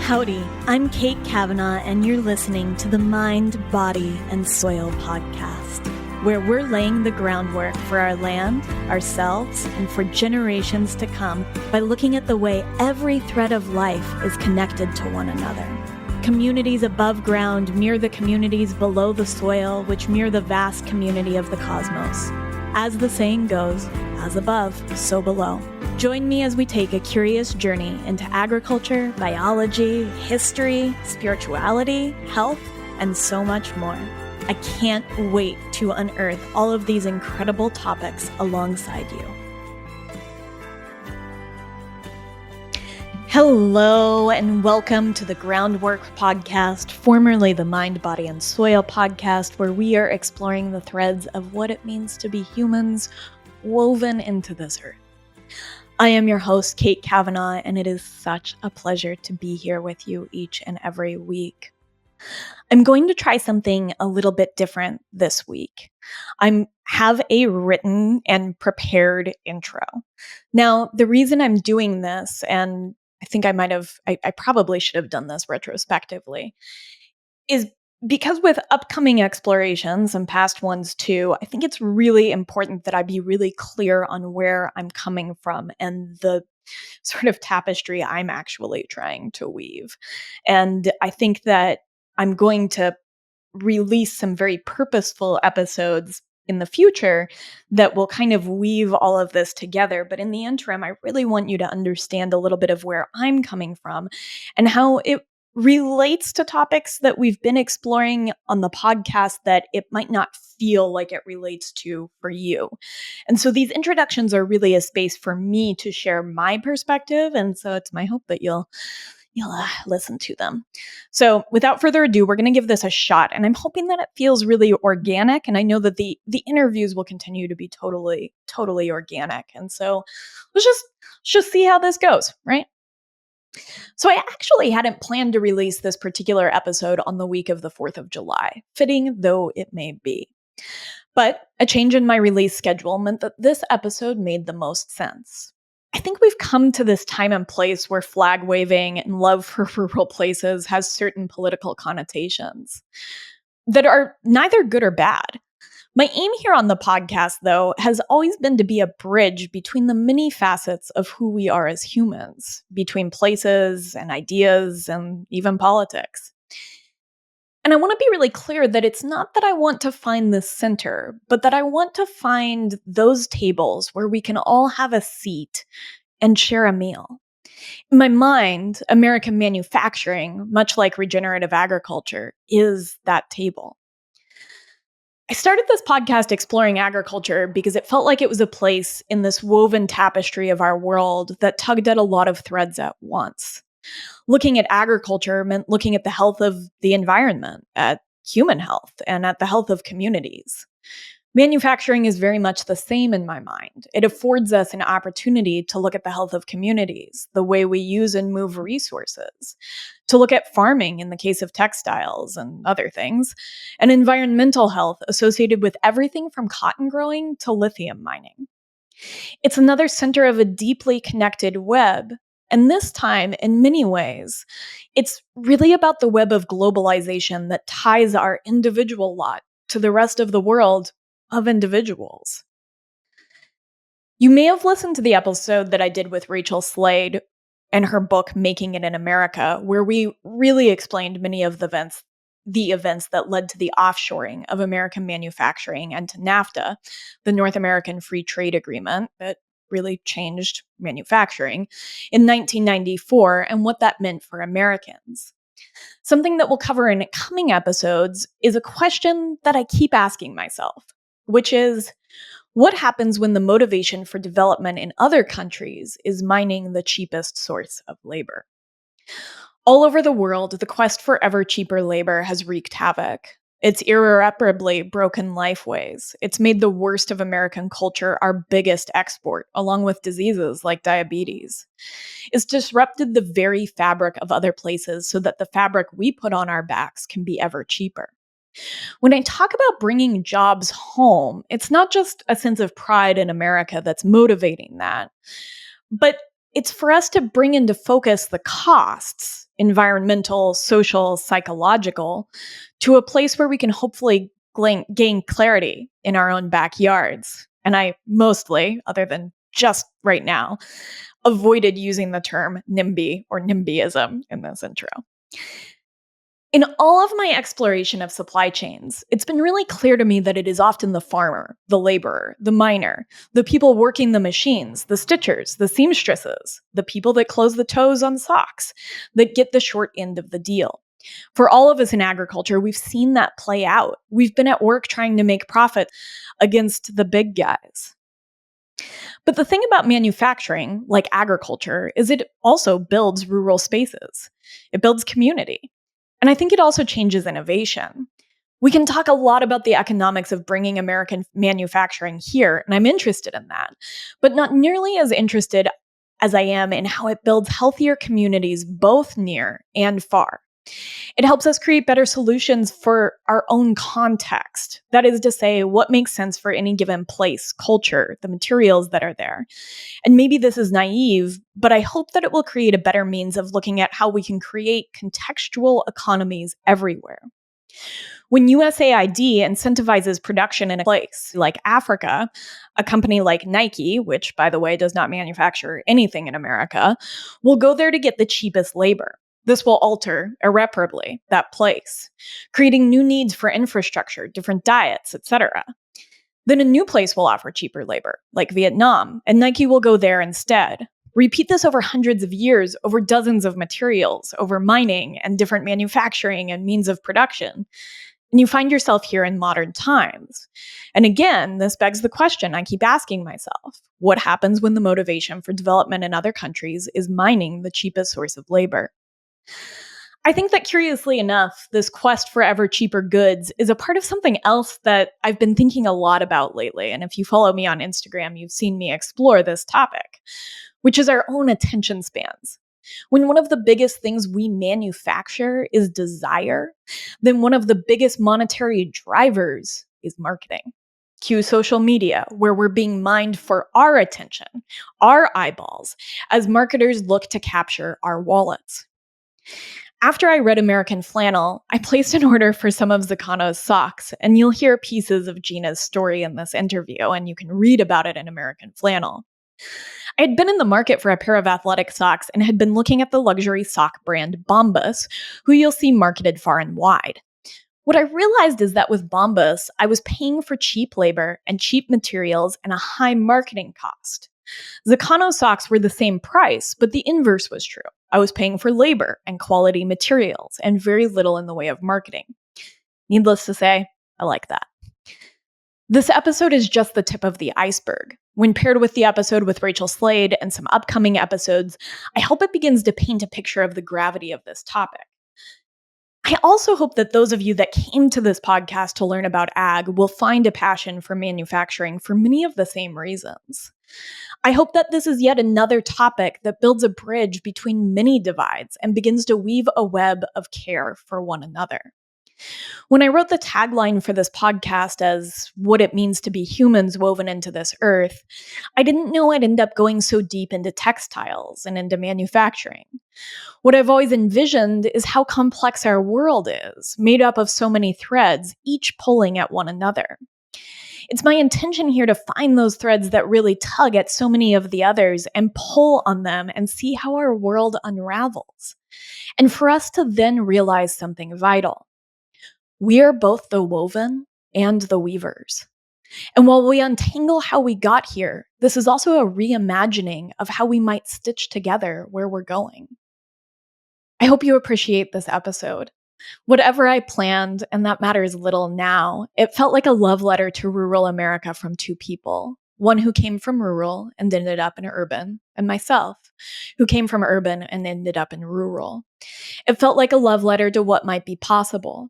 Howdy, I'm Kate Kavanaugh, and you're listening to the Mind, Body, and Soil podcast, where we're laying the groundwork for our land, ourselves, and for generations to come by looking at the way every thread of life is connected to one another. Communities above ground mirror the communities below the soil, which mirror the vast community of the cosmos. As the saying goes, as above, so below. Join me as we take a curious journey into agriculture, biology, history, spirituality, health, and so much more. I can't wait to unearth all of these incredible topics alongside you. Hello, and welcome to the Groundwork podcast, formerly the Mind, Body, and Soil podcast, where we are exploring the threads of what it means to be humans woven into this earth. I am your host, Kate Kavanaugh, and it is such a pleasure to be here with you each and every week. I'm going to try something a little bit different this week. I have a written and prepared intro. Now, the reason I'm doing this, and I think I probably should have done this retrospectively, is because with upcoming explorations and past ones too, I think it's really important that I be really clear on where I'm coming from and the sort of tapestry I'm actually trying to weave. And I think that I'm going to release some very purposeful episodes in the future that will kind of weave all of this together. But in the interim, I really want you to understand a little bit of where I'm coming from and how it relates to topics that we've been exploring on the podcast that it might not feel like it relates to for you. And so these introductions are really a space for me to share my perspective. And so it's my hope that you'll listen to them. So without further ado, we're going to give this a shot. And I'm hoping that it feels really organic. And I know that the interviews will continue to be totally organic. And so let's just see how this goes, right? So I actually hadn't planned to release this particular episode on the week of the 4th of July, fitting though it may be. But a change in my release schedule meant that this episode made the most sense. I think we've come to this time and place where flag waving and love for rural places has certain political connotations that are neither good or bad. My aim here on the podcast, though, has always been to be a bridge between the many facets of who we are as humans, between places and ideas and even politics. And I want to be really clear that it's not that I want to find the center, but that I want to find those tables where we can all have a seat and share a meal. In my mind, American manufacturing, much like regenerative agriculture, is that table. I started this podcast exploring agriculture because it felt like it was a place in this woven tapestry of our world that tugged at a lot of threads at once. Looking at agriculture meant looking at the health of the environment, at human health, and at the health of communities. Manufacturing is very much the same in my mind. It affords us an opportunity to look at the health of communities, the way we use and move resources, to look at farming in the case of textiles and other things, and environmental health associated with everything from cotton growing to lithium mining. It's another center of a deeply connected web, and this time, in many ways, it's really about the web of globalization that ties our individual lot to the rest of the world of individuals. You may have listened to the episode that I did with Rachel Slade and her book, Making It in America, where we really explained many of the events that led to the offshoring of American manufacturing and to NAFTA, the North American Free Trade Agreement that really changed manufacturing in 1994 and what that meant for Americans. Something that we'll cover in coming episodes is a question that I keep asking myself, which is, what happens when the motivation for development in other countries is mining the cheapest source of labor? All over the world, the quest for ever cheaper labor has wreaked havoc. It's irreparably broken lifeways. It's made the worst of American culture our biggest export, along with diseases like diabetes. It's disrupted the very fabric of other places so that the fabric we put on our backs can be ever cheaper. When I talk about bringing jobs home, it's not just a sense of pride in America that's motivating that, but it's for us to bring into focus the costs environmental, social, psychological, to a place where we can hopefully gain clarity in our own backyards. And I mostly, other than just right now, avoided using the term NIMBY or NIMBYism in this intro. In all of my exploration of supply chains, it's been really clear to me that it is often the farmer, the laborer, the miner, the people working the machines, the stitchers, the seamstresses, the people that close the toes on socks, that get the short end of the deal. For all of us in agriculture, we've seen that play out. We've been at work trying to make profit against the big guys. But the thing about manufacturing, like agriculture, is it also builds rural spaces. It builds community. And I think it also changes innovation. We can talk a lot about the economics of bringing American manufacturing here, and I'm interested in that, but not nearly as interested as I am in how it builds healthier communities both near and far. It helps us create better solutions for our own context. That is to say, what makes sense for any given place, culture, the materials that are there. And maybe this is naive, but I hope that it will create a better means of looking at how we can create contextual economies everywhere. When USAID incentivizes production in a place like Africa, a company like Nike, which, by the way, does not manufacture anything in America, will go there to get the cheapest labor. This will alter irreparably that place, creating new needs for infrastructure, different diets, etc. Then a new place will offer cheaper labor, like Vietnam, and Nike will go there instead. Repeat this over hundreds of years, over dozens of materials, over mining and different manufacturing and means of production. And you find yourself here in modern times. And again, this begs the question I keep asking myself: what happens when the motivation for development in other countries is mining the cheapest source of labor? I think that, curiously enough, this quest for ever cheaper goods is a part of something else that I've been thinking a lot about lately. And if you follow me on Instagram, you've seen me explore this topic, which is our own attention spans. When one of the biggest things we manufacture is desire, then one of the biggest monetary drivers is marketing. Cue social media, where we're being mined for our attention, our eyeballs, as marketers look to capture our wallets. After I read American Flannel, I placed an order for some of Zkano's socks, and you'll hear pieces of Gina's story in this interview, and you can read about it in American Flannel. I had been in the market for a pair of athletic socks and had been looking at the luxury sock brand Bombas, who you'll see marketed far and wide. What I realized is that with Bombas, I was paying for cheap labor and cheap materials and a high marketing cost. Zkano socks were the same price, but the inverse was true. I was paying for labor and quality materials and very little in the way of marketing. Needless to say, I like that. This episode is just the tip of the iceberg. When paired with the episode with Rachel Slade and some upcoming episodes, I hope it begins to paint a picture of the gravity of this topic. I also hope that those of you that came to this podcast to learn about ag will find a passion for manufacturing for many of the same reasons. I hope that this is yet another topic that builds a bridge between many divides and begins to weave a web of care for one another. When I wrote the tagline for this podcast as "What It Means to Be Humans Woven into This Earth," I didn't know I'd end up going so deep into textiles and into manufacturing. What I've always envisioned is how complex our world is, made up of so many threads, each pulling at one another. It's my intention here to find those threads that really tug at so many of the others and pull on them and see how our world unravels. And for us to then realize something vital. We are both the woven and the weavers. And while we untangle how we got here, this is also a reimagining of how we might stitch together where we're going. I hope you appreciate this episode. Whatever I planned, and that matters little now, it felt like a love letter to rural America from two people. One who came from rural and ended up in urban, and myself, who came from urban and ended up in rural. It felt like a love letter to what might be possible.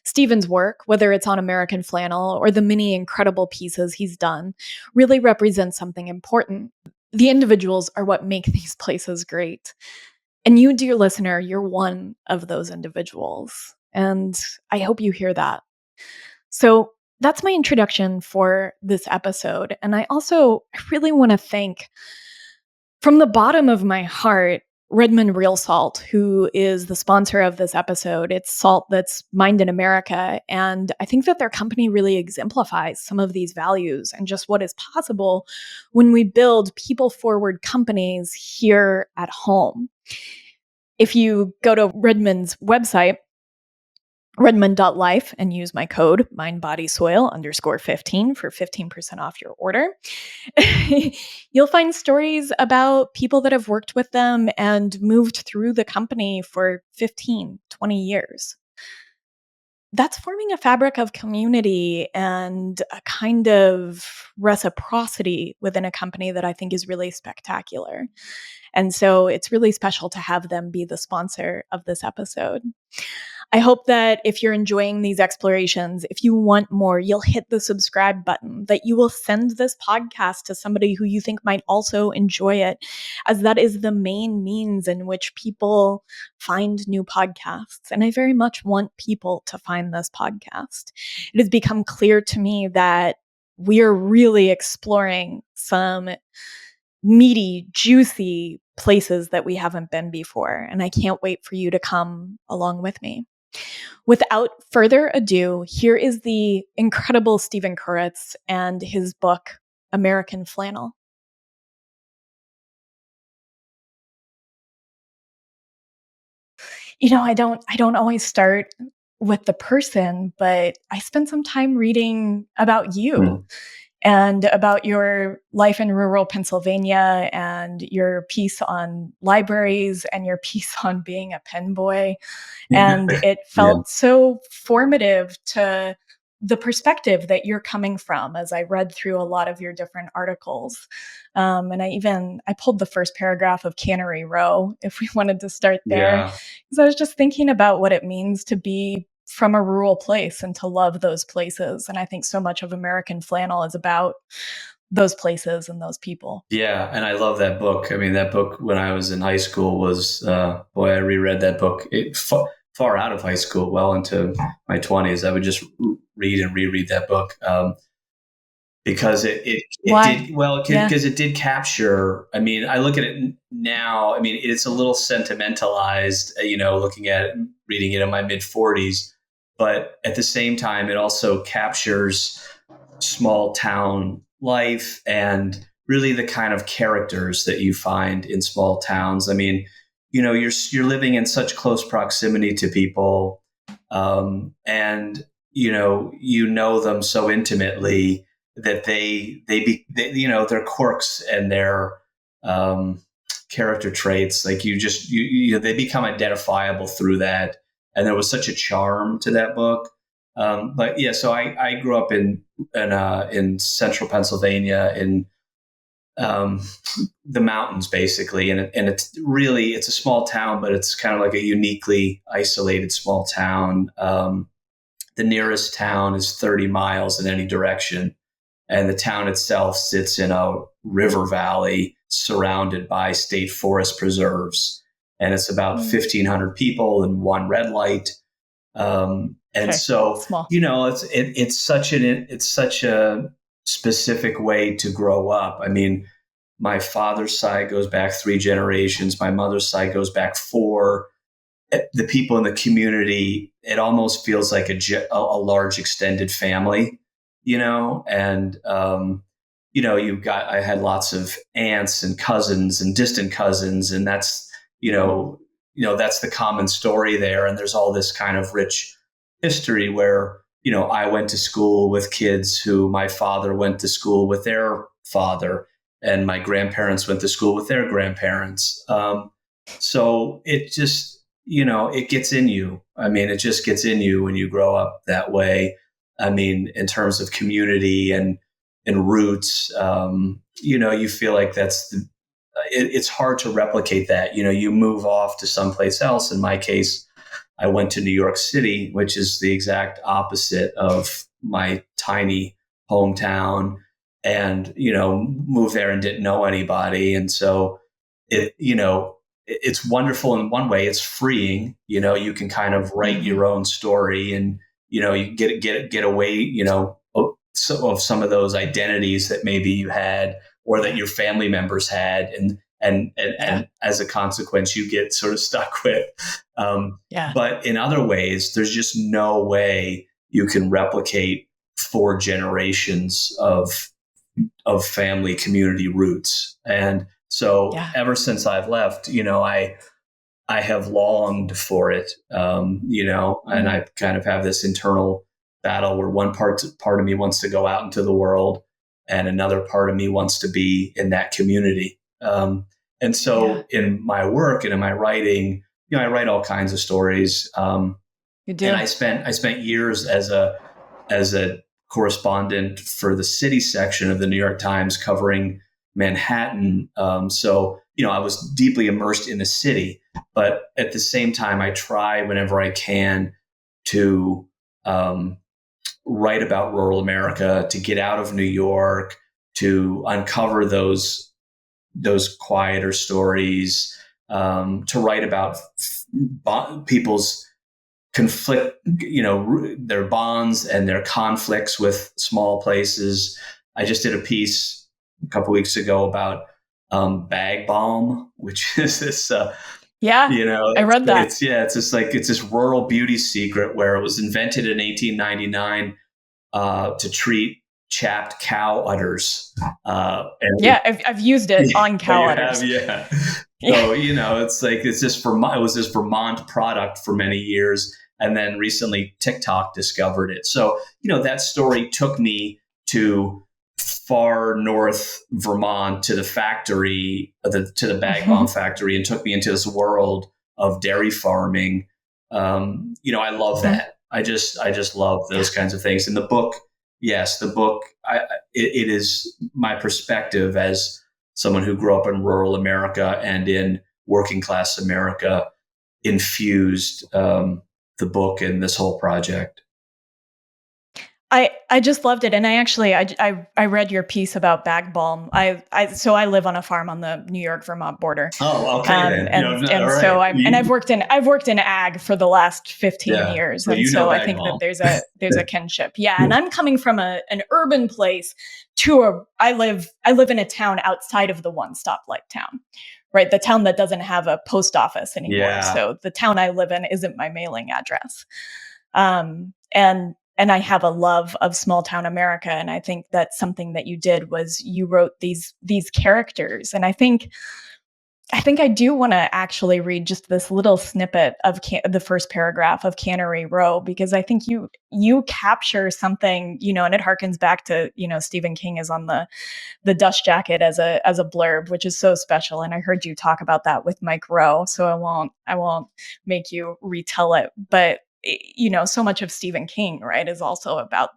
Stephen's work, whether it's on American Flannel or the many incredible pieces he's done, really represents something important. The individuals are what make these places great. And you, dear listener, you're one of those individuals. And I hope you hear that. So that's my introduction for this episode. And I really want to thank, from the bottom of my heart, Redmond Real Salt, who is the sponsor of this episode. It's salt that's mined in America. And I think that their company really exemplifies some of these values and just what is possible when we build people-forward companies here at home. If you go to Redmond's website, redmond.life, and use my code mindbodysoil_15 for 15% off your order, you'll find stories about people that have worked with them and moved through the company for 15, 20 years. That's forming a fabric of community and a kind of reciprocity within a company that I think is really spectacular. And so it's really special to have them be the sponsor of this episode. I hope that if you're enjoying these explorations, if you want more, you'll hit the subscribe button, that you will send this podcast to somebody who you think might also enjoy it, as that is the main means in which people find new podcasts. And I very much want people to find this podcast. It has become clear to me that we are really exploring some meaty, juicy places that we haven't been before. And I can't wait for you to come along with me. Without further ado, here is the incredible Stephen Kurutz and his book, American Flannel. I don't always start with the person, but I spent some time reading about you and about your life in rural Pennsylvania and your piece on libraries and your piece on being a pen boy. And it felt so formative to the perspective that you're coming from as I read through a lot of your different articles. And I pulled the first paragraph of Cannery Row, if we wanted to start there, because I was just thinking about what it means to be from a rural place and to love those places. And I think so much of American Flannel is about those places and those people. Yeah. And I love that book. I mean, that book when I was in high school was, boy, I reread that book far out of high school, well into my 20s. I would just read and reread that book. Because it did well, because it did capture. I mean, I look at it now. I mean, it's a little sentimentalized, looking at it, reading it in my mid 40s. But at the same time, it also captures small town life and really the kind of characters that you find in small towns. I mean, you're living in such close proximity to people, and you know them so intimately that they their quirks and their character traits, like they become identifiable through that. And there was such a charm to that book. But yeah, so I grew up in central Pennsylvania in the mountains, basically, and it's a small town, but it's kind of like a uniquely isolated small town. The nearest town is 30 miles in any direction. And the town itself sits in a river valley surrounded by state forest preserves. And it's about 1,500 people and one red light. So, small. It's such a specific way to grow up. I mean, my father's side goes back 3 generations. My mother's side goes back 4. The people in the community, it almost feels like a large extended family. And, I had lots of aunts and cousins and distant cousins, and that's, that's the common story there. And there's all this kind of rich history where, I went to school with kids who my father went to school with their father, and my grandparents went to school with their grandparents. So it just, it gets in you. I mean, it just gets in you when you grow up that way. I mean, in terms of community and roots, you feel like it's hard to replicate that. You move off to someplace else. In my case, I went to New York City, which is the exact opposite of my tiny hometown, and, moved there and didn't know anybody. And so it's wonderful in one way. It's freeing. You can kind of write your own story, and you get away, of some of those identities that maybe you had or that your family members had, and and as a consequence, you get sort of stuck with. But in other ways, there's just no way you can replicate 4 generations of family community roots. And so ever since I've left, I have longed for it, and I kind of have this internal battle where one part of me wants to go out into the world, and another part of me wants to be in that community. And so in my work and in my writing, I write all kinds of stories. You do. And I spent years as a correspondent for the city section of the New York Times covering Manhattan. So I was deeply immersed in the city, but at the same time, I try whenever I can to write about rural America, to get out of New York, to uncover those quieter stories, to write about people's conflict, their bonds and their conflicts with small places. I just did a piece a couple weeks ago about bag balm, which is this. I read that. It's this rural beauty secret where it was invented in 1899 to treat chapped cow udders. I've used it on cow udders. So it was this Vermont product for many years, and then recently TikTok discovered it. So that story took me to far north Vermont, to the factory, to the bag balm factory, and took me into this world of dairy farming. I love that. I just love those kinds of things. And the book, it is my perspective as someone who grew up in rural America and in working class America infused the book and this whole project. I just loved it, and I read your piece about bag balm. So I live on a farm on the New York Vermont border. Oh, okay. So I've worked in ag for the last 15 years, and so I think that there's a kinship. Yeah, and I'm coming from an urban place I live in a town outside of the one stoplight town. Right, the town that doesn't have a post office anymore. Yeah. So the town I live in isn't my mailing address. And I have a love of small town America. And I think that something that you did was you wrote these captures. And I think I do want to actually read just this little snippet of the first paragraph of Cannery Row, because I think you capture something, and it harkens back to, Stephen King is on the dust jacket as a blurb, which is so special. And I heard you talk about that with Mike Rowe, so I won't make you retell it. But so much of Stephen King, right, is also about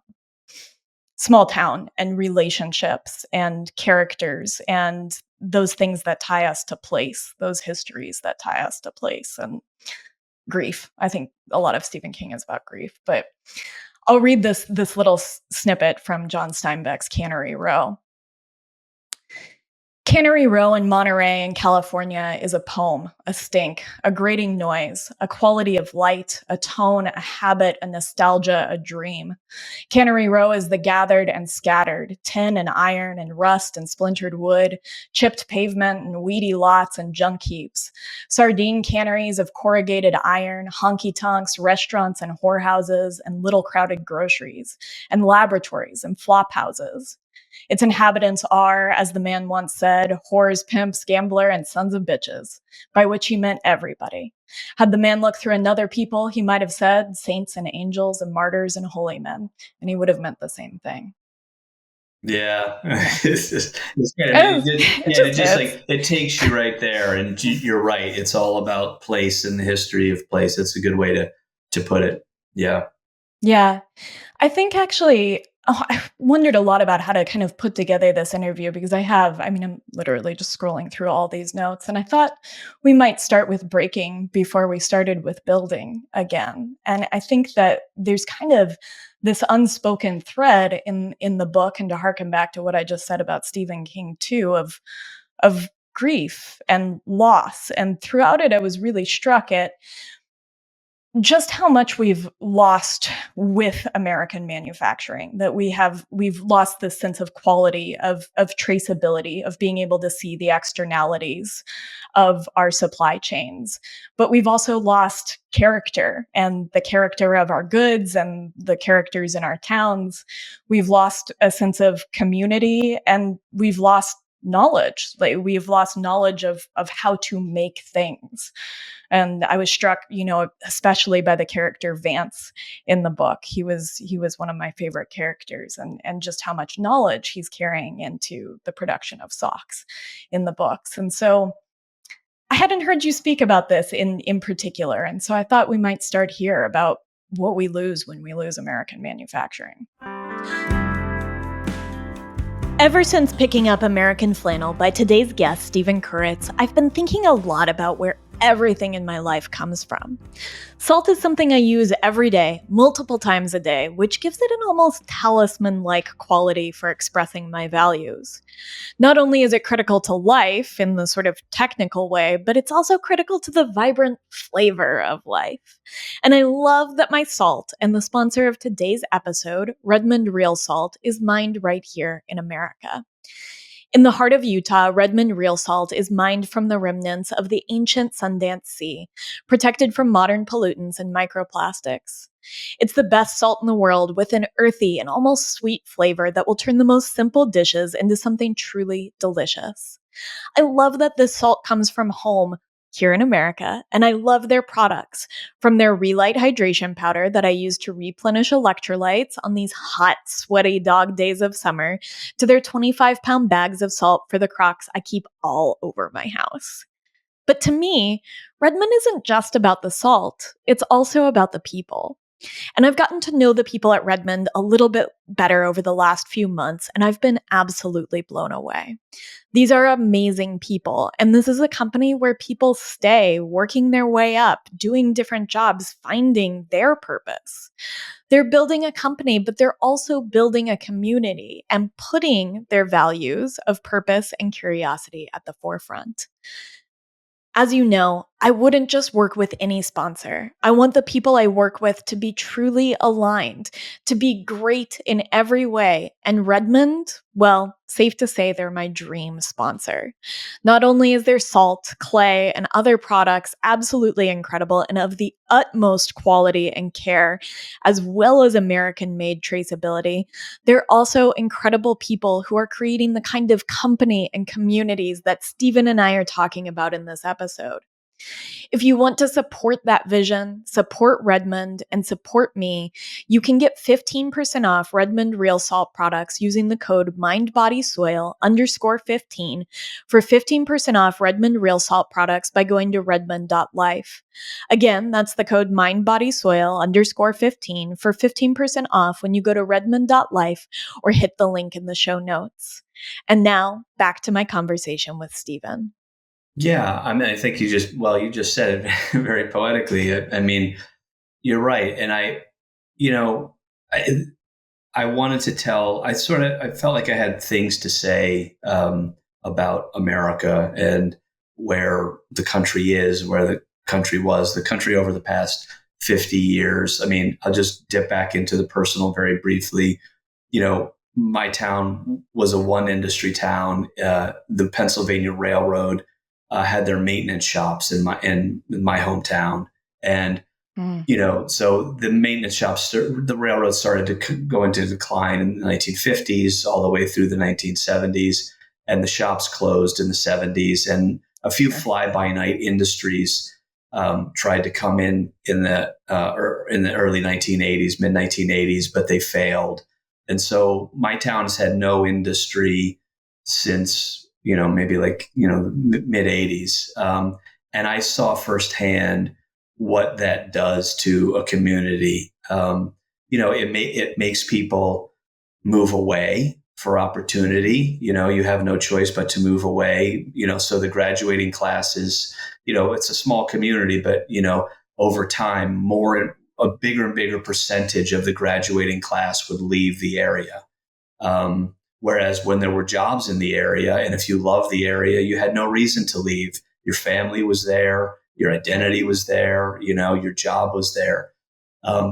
small town and relationships and characters and those things that tie us to place, those histories that tie us to place, and grief. I think a lot of Stephen King is about grief, but I'll read this little snippet from John Steinbeck's Cannery Row. Cannery Row in Monterey in California is a poem, a stink, a grating noise, a quality of light, a tone, a habit, a nostalgia, a dream. Cannery Row is the gathered and scattered, tin and iron and rust and splintered wood, chipped pavement and weedy lots and junk heaps, sardine canneries of corrugated iron, honky-tonks, restaurants and whorehouses and little crowded groceries, and laboratories and flop houses. Its inhabitants are, as the man once said, whores, pimps, gambler, and sons of bitches, by which he meant everybody. Had the man looked through another people, he might have said saints and angels and martyrs and holy men, and he would have meant the same thing. Yeah, it takes you right there, and you're right. It's all about place and the history of place. It's a good way to put it. Yeah. I think actually, I wondered a lot about how to kind of put together this interview, because I'm literally just scrolling through all these notes, and I thought we might start with breaking before we started with building again. And I think that there's kind of this unspoken thread in the book, and to harken back to what I just said about Stephen King too, of grief and loss. And throughout it, I was really struck at just how much we've lost with American manufacturing, that we've lost this sense of quality, of traceability, of being able to see the externalities of our supply chains. But we've also lost character, and the character of our goods and the characters in our towns. We've lost a sense of community, and we've lost knowledge. Like, we've lost knowledge of how to make things. And I was struck, especially by the character Vance in the book. He was one of my favorite characters, and just how much knowledge he's carrying into the production of socks in the books. And so I hadn't heard you speak about this in particular. And so I thought we might start here about what we lose when we lose American manufacturing. Ever since picking up American Flannel by today's guest, Stephen Kurutz, I've been thinking a lot about where everything in my life comes from. Salt is something I use every day, multiple times a day, which gives it an almost talisman-like quality for expressing my values. Not only is it critical to life in the sort of technical way, but it's also critical to the vibrant flavor of life. And I love that my salt and the sponsor of today's episode, Redmond Real Salt, is mined right here in America. In the heart of Utah, Redmond Real Salt is mined from the remnants of the ancient Sundance Sea, protected from modern pollutants and microplastics. It's the best salt in the world, with an earthy and almost sweet flavor that will turn the most simple dishes into something truly delicious. I love that this salt comes from home here in America, and I love their products, from their Relight hydration powder that I use to replenish electrolytes on these hot, sweaty dog days of summer, to their 25-pound bags of salt for the Crocs I keep all over my house. But to me, Redmond isn't just about the salt, it's also about the people. And I've gotten to know the people at Redmond a little bit better over the last few months, and I've been absolutely blown away. These are amazing people, and this is a company where people stay, working their way up, doing different jobs, finding their purpose. They're building a company, but they're also building a community and putting their values of purpose and curiosity at the forefront. As you know, I wouldn't just work with any sponsor. I want the people I work with to be truly aligned, to be great in every way. And Redmond, well, safe to say they're my dream sponsor. Not only is their salt, clay, and other products absolutely incredible and of the utmost quality and care, as well as American-made traceability, they're also incredible people who are creating the kind of company and communities that Stephen and I are talking about in this episode. If you want to support that vision, support Redmond, and support me, you can get 15% off Redmond Real Salt products using the code MindBodySoil_15 for 15% off Redmond Real Salt products by going to redmond.life. Again, that's the code MindBodySoil_15 for 15% off when you go to redmond.life or hit the link in the show notes. And now, back to my conversation with Stephen. Yeah, I mean, I think you just said it very poetically. I mean, you're right, and you know, I, I wanted to tell. I felt like I had things to say about America and where the country is, where the country was, the country over the past 50 years. I mean, I'll just dip back into the personal very briefly. My town was a one industry town. The Pennsylvania Railroad had their maintenance shops in my hometown, and so the maintenance shops, the railroad started to go into decline in the 1950s, all the way through the 1970s, and the shops closed in the 70s, and a few fly-by-night industries tried to come in the early 1980s, mid 1980s, but they failed, and so my town has had no industry since maybe mid 80s. And I saw firsthand what that does to a community. It makes people move away for opportunity. You have no choice but to move away. So the graduating classes, it's a small community, but, over time, a bigger and bigger percentage of the graduating class would leave the area. Whereas when there were jobs in the area, and if you loved the area, you had no reason to leave. Your family was there. your identity was there, your job was there.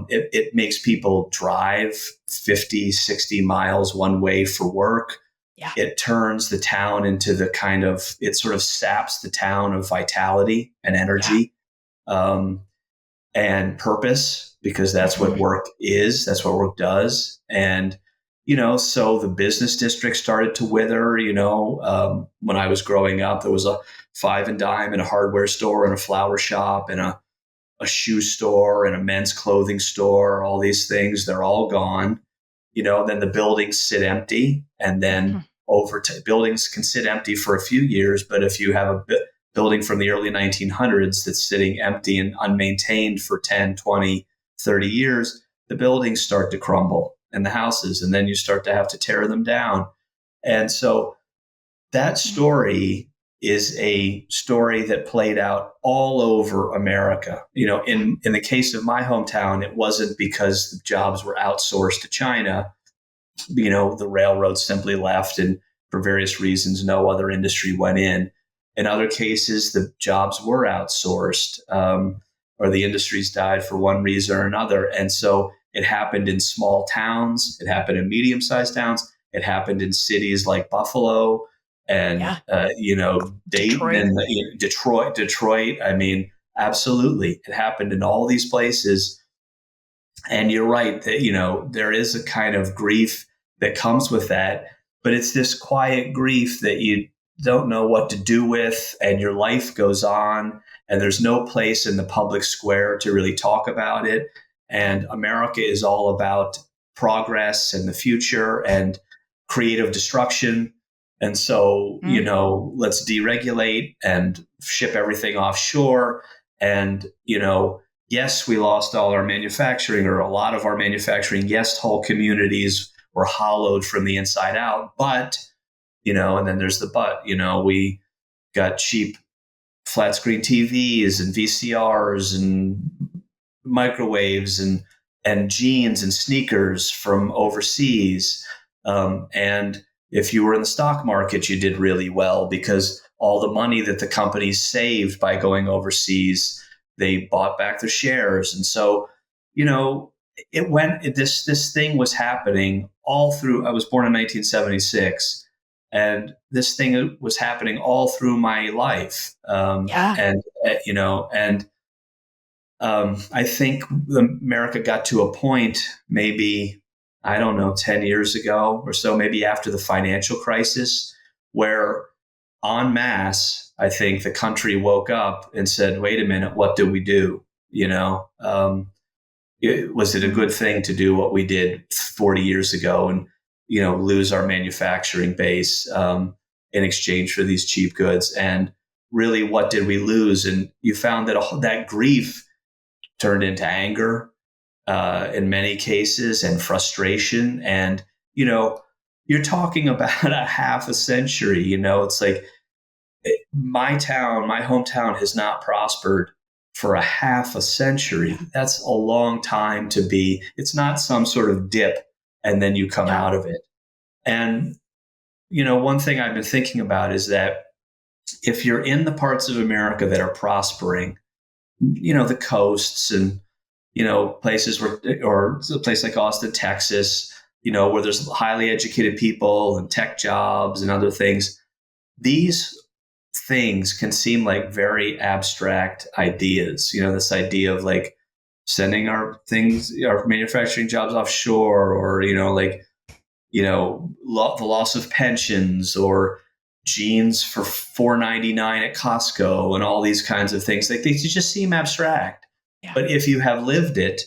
It makes people drive 50, 60 miles one way for work. Yeah. It turns the town into it sort of saps the town of vitality and energy, and purpose, because that's what work is. That's what work does. And, so the business district started to wither. When I was growing up, there was a five and dime and a hardware store and a flower shop and a shoe store and a men's clothing store, all these things, they're all gone. Then the buildings sit empty, and then buildings can sit empty for a few years. But if you have a building from the early 1900s that's sitting empty and unmaintained for 10, 20, 30 years, the buildings start to crumble and the houses, and then you start to have to tear them down. And so that story is a story that played out all over America. In the case of my hometown, it wasn't because the jobs were outsourced to China. The railroads simply left, and for various reasons, no other industry went in. In other cases, the jobs were outsourced, or the industries died for one reason or another. And so it happened in small towns. It happened in medium-sized towns. It happened in cities like Buffalo and, Dayton Detroit. and Detroit. I mean, absolutely. It happened in all these places. And you're right that, there is a kind of grief that comes with that, but it's this quiet grief that you don't know what to do with, and your life goes on, and there's no place in the public square to really talk about it. And America is all about progress and the future and creative destruction. And so, let's deregulate and ship everything offshore. And, yes, we lost all our manufacturing, or a lot of our manufacturing. Yes, whole communities were hollowed from the inside out. But, and then there's the but, we got cheap flat screen TVs and VCRs and microwaves and jeans and sneakers from overseas. And if you were in the stock market, you did really well, because all the money that the companies saved by going overseas, they bought back their shares. And so, this thing was happening all through. I was born in 1976. And this thing was happening all through my life. I think America got to a point, maybe, 10 years ago or so, maybe after the financial crisis, where en masse, I think the country woke up and said, wait a minute, what do we do? Was it a good thing to do what we did 40 years ago and, lose our manufacturing base in exchange for these cheap goods? And really, what did we lose? And you found that that grief turned into anger in many cases, and frustration. And, you're talking about a half a century. It's like my hometown has not prospered for a half a century. That's a long time to be. It's not some sort of dip and then you come out of it. And, one thing I've been thinking about is that if you're in the parts of America that are prospering, the coasts and, places or a place like Austin, Texas, where there's highly educated people and tech jobs and other things, these things can seem like very abstract ideas. This idea of like sending our manufacturing jobs offshore, or, the loss of pensions, or jeans for $4.99 at Costco, and all these kinds of things. Like, they just seem abstract. Yeah. But if you have lived it,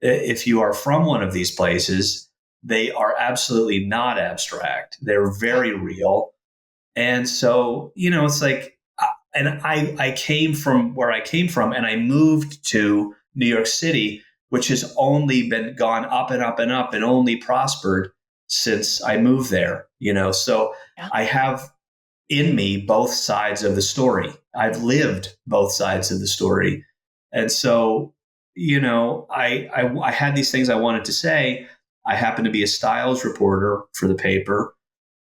if you are from one of these places, they are absolutely not abstract. They're very real. And so, it's like, and I came from where I came from, and I moved to New York City, which has only gone up and up and up, and only prospered since I moved there. So I have in me both sides of the story. I've lived both sides of the story. And so, I had these things I wanted to say. I happened to be a styles reporter for the paper.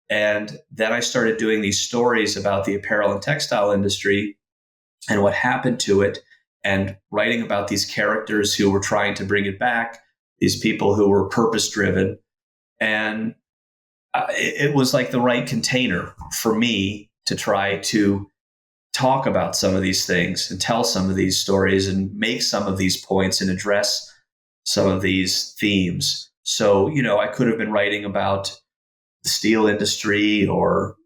And then I started doing these stories about the apparel and textile industry. and what happened to it, and writing about these characters who were trying to bring it back, these people who were purpose driven. And it was like the right container for me to try to talk about some of these things and tell some of these stories and make some of these points and address some of these themes. So, I could have been writing about the steel industry, or,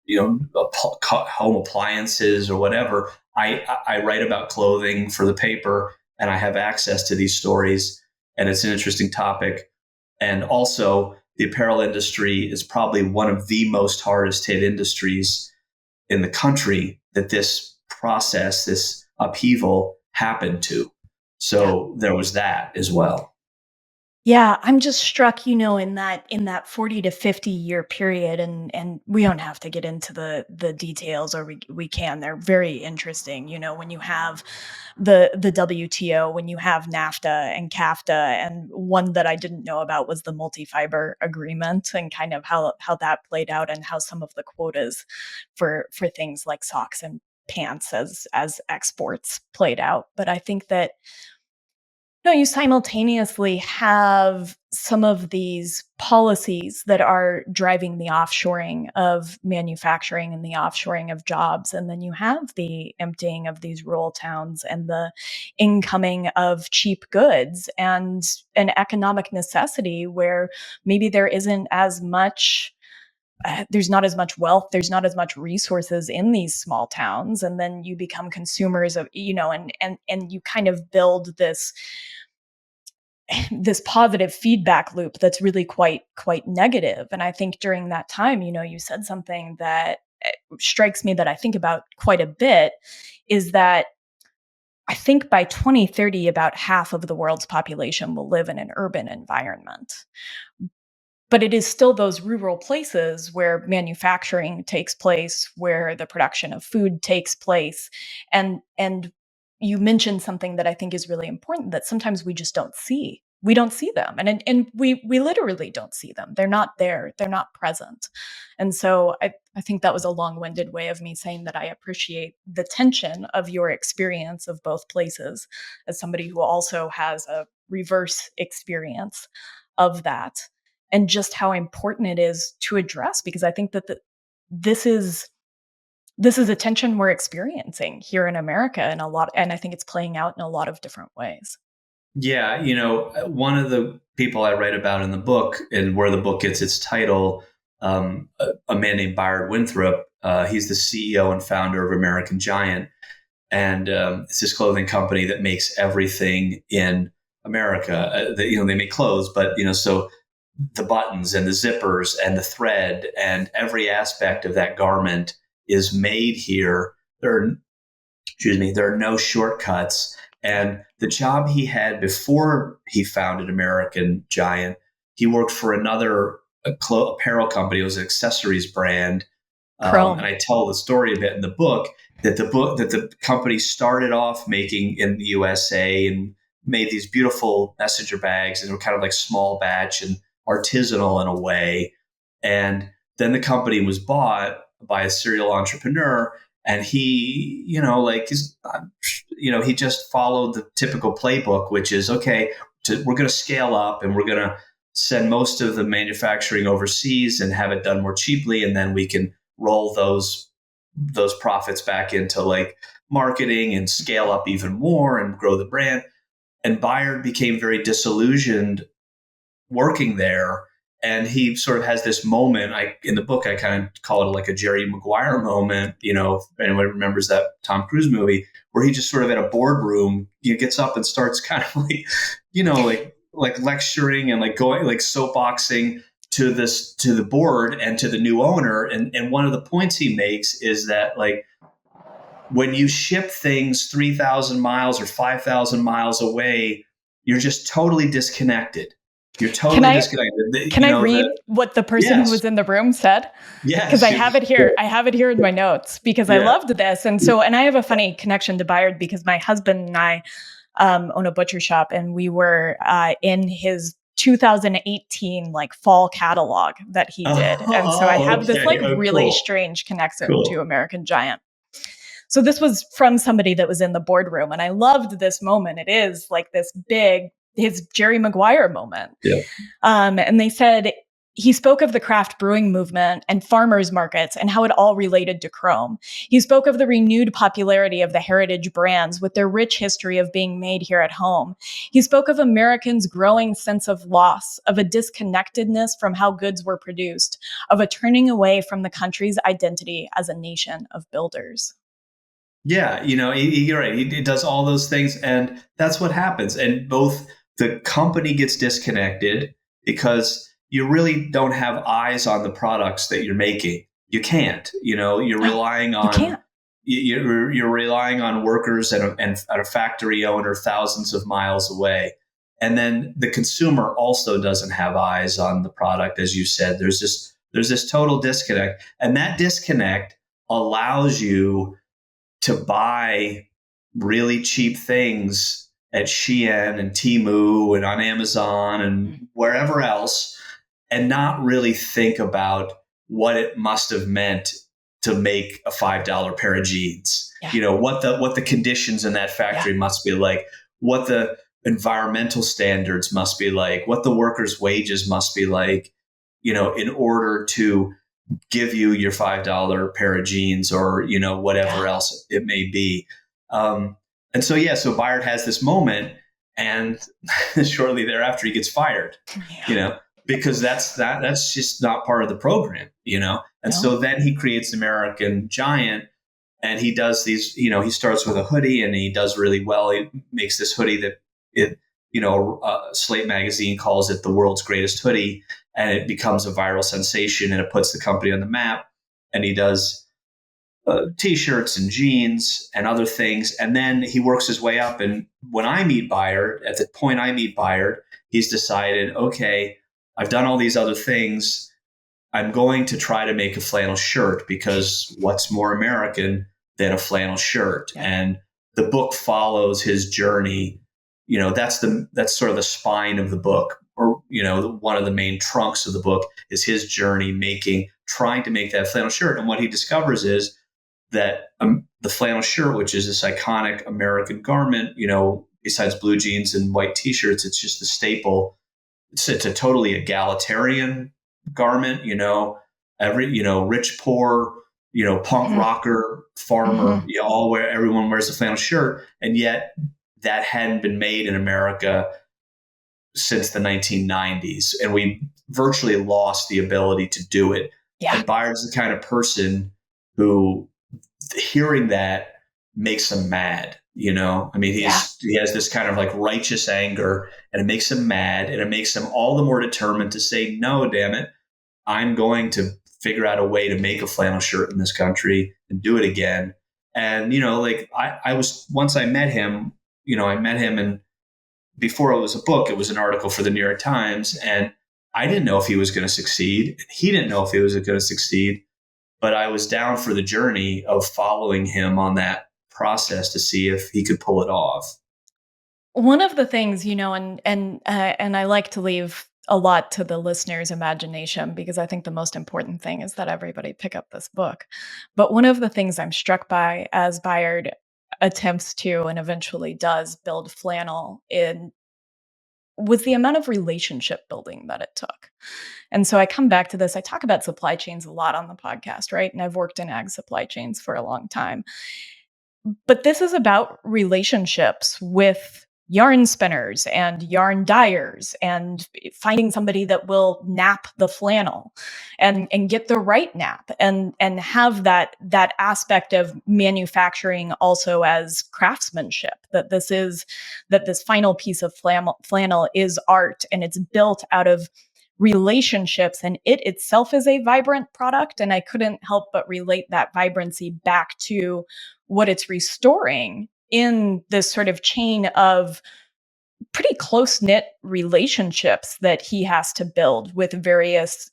home appliances or whatever. I write about clothing for the paper, and I have access to these stories, and it's an interesting topic. And also, the apparel industry is probably one of the most hardest hit industries in the country that this process, this upheaval happened to. So there was that as well. Yeah, I'm just struck, in that 40 to 50 year period, and we don't have to get into the details, or we can. They're very interesting, when you have the WTO, when you have NAFTA and CAFTA, and one that I didn't know about was the multi-fiber agreement, and kind of how that played out, and how some of the quotas for things like socks and pants as exports played out. But I think that no, you simultaneously have some of these policies that are driving the offshoring of manufacturing and the offshoring of jobs. And then you have the emptying of these rural towns and the incoming of cheap goods, and an economic necessity where maybe there isn't as much. There's not as much wealth, there's not as much resources in these small towns, and then you become consumers of, and you kind of build this positive feedback loop that's really quite negative. And I think during that time, you said something that strikes me that I think about quite a bit, is that I think by 2030, about half of the world's population will live in an urban environment. But it is still those rural places where manufacturing takes place, where the production of food takes place. And you mentioned something that I think is really important, that sometimes we just don't see. We don't see them. And we literally don't see them. They're not there. They're not present. And so I think that was a long-winded way of me saying that I appreciate the tension of your experience of both places, as somebody who also has a reverse experience of that, and just how important it is to address, because I think that this is a tension we're experiencing here in America, and I think it's playing out in a lot of different ways. Yeah, one of the people I write about in the book, and where the book gets its title, a man named Byard Winthrop. He's the CEO and founder of American Giant, and it's this clothing company that makes everything in America. They make clothes, but so the buttons and the zippers and the thread and every aspect of that garment is made here. There are no shortcuts. And the job he had before he founded American Giant, he worked for another apparel company. It was an accessories brand. And I tell the story a bit in the book, that the company started off making in the USA and made these beautiful messenger bags, and they were kind of like small batch and artisanal in a way. And then the company was bought by a serial entrepreneur, and he, he just followed the typical playbook, which is, okay, we're going to scale up, and we're going to send most of the manufacturing overseas and have it done more cheaply, and then we can roll those profits back into like marketing and scale up even more and grow the brand. And Byard became very disillusioned working there. And he sort of has this moment. In the book, I kind of call it like a Jerry Maguire moment. If anyone remembers that Tom Cruise movie, where he just sort of at a boardroom, gets up and starts kind of like lecturing and like going like soapboxing to the board and to the new owner. And one of the points he makes is that, like, when you ship things 3,000 miles or 5,000 miles away, you're just totally disconnected. You're totally disconnected. Can I read what the person who was in the room said? Yes. Because I have it here. I have it here in my notes, because I loved this. And I have a funny connection to Byard, because my husband and I own a butcher shop, and we were in his 2018 like fall catalog that he did. And so I have this like really strange connection to American Giant. So this was from somebody that was in the boardroom, and I loved this moment. It is like this big, his Jerry Maguire moment. Yeah. And they said he spoke of the craft brewing movement and farmers markets and how it all related to chrome. He spoke of the renewed popularity of the heritage brands with their rich history of being made here at home. He spoke of Americans' growing sense of loss, of a disconnectedness from how goods were produced, of a turning away from the country's identity as a nation of builders. Yeah, you're right. He does all those things, and that's what happens. And both the company gets disconnected because you really don't have eyes on the products that you're making. You can't. You're relying on you're relying on workers and a factory owner thousands of miles away. And then the consumer also doesn't have eyes on the product, as you said. There's this total disconnect, and that disconnect allows you to buy really cheap things at Shein and Temu and on Amazon and wherever else, and not really think about what it must have meant to make a $5 pair of jeans. Yeah. What the conditions in that factory must be like, what the environmental standards must be like, what the workers' wages must be like, in order to give you your $5 pair of jeans or, whatever else it may be. And so Bayard has this moment, and shortly thereafter he gets fired, because that's just not part of the program, And so then he creates American Giant, and he does these, he starts with a hoodie and he does really well. He makes this hoodie that Slate magazine calls it the world's greatest hoodie. And it becomes a viral sensation, and it puts the company on the map. And he does T-shirts and jeans and other things. And then he works his way up. And when I meet Bayard, at the point I meet Bayard, he's decided, okay, I've done all these other things. I'm going to try to make a flannel shirt, because what's more American than a flannel shirt? Yeah. And the book follows his journey. That's sort of the spine of the book. Or, one of the main trunks of the book is his journey trying to make that flannel shirt. And what he discovers is that the flannel shirt, which is this iconic American garment, besides blue jeans and white T-shirts, it's just a staple. It's a totally egalitarian garment, rich, poor, punk rocker, farmer, everyone wears a flannel shirt. And yet that hadn't been made in America since the 1990s, and we virtually lost the ability to do it. Yeah. And Bayard's the kind of person who, hearing that, makes him mad. He has this kind of like righteous anger, and it makes him mad, and it makes him all the more determined to say, no, damn it, I'm going to figure out a way to make a flannel shirt in this country and do it again. And, once I met him, and before it was a book, it was an article for the New York Times. And I didn't know if he was going to succeed. He didn't know if he was going to succeed. But I was down for the journey of following him on that process to see if he could pull it off. One of the things, and I like to leave a lot to the listener's imagination, because I think the most important thing is that everybody pick up this book. But one of the things I'm struck by as Bayard attempts to, and eventually does, build flannel was the amount of relationship building that it took. And so I come back to this. I talk about supply chains a lot on the podcast, right? And I've worked in ag supply chains for a long time. But this is about relationships with yarn spinners and yarn dyers, and finding somebody that will nap the flannel and get the right nap, and have that aspect of manufacturing also as craftsmanship, that this final piece of flannel is art, and it's built out of relationships, and it itself is a vibrant product. And I couldn't help but relate that vibrancy back to what it's restoring in this sort of chain of pretty close-knit relationships that he has to build with various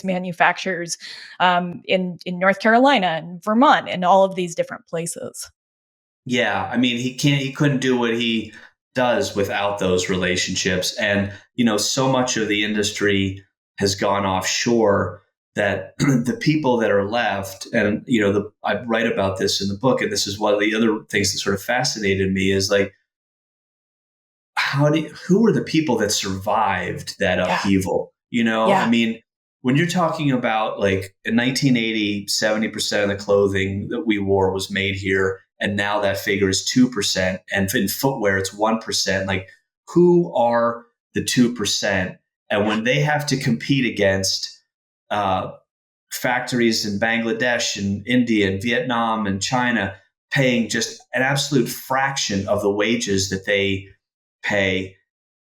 manufacturers in North Carolina and Vermont and all of these different places. Yeah, he couldn't do what he does without those relationships. And so much of the industry has gone offshore that the people that are left, and I write about this in the book, and this is one of the other things that sort of fascinated me is like, who are the people that survived that upheaval? I mean, when you're talking about like in 1980, 70% of the clothing that we wore was made here, and now that figure is 2%, and in footwear it's 1%. Like, who are the 2%? And when they have to compete against factories in Bangladesh and India and Vietnam and China paying just an absolute fraction of the wages that they pay,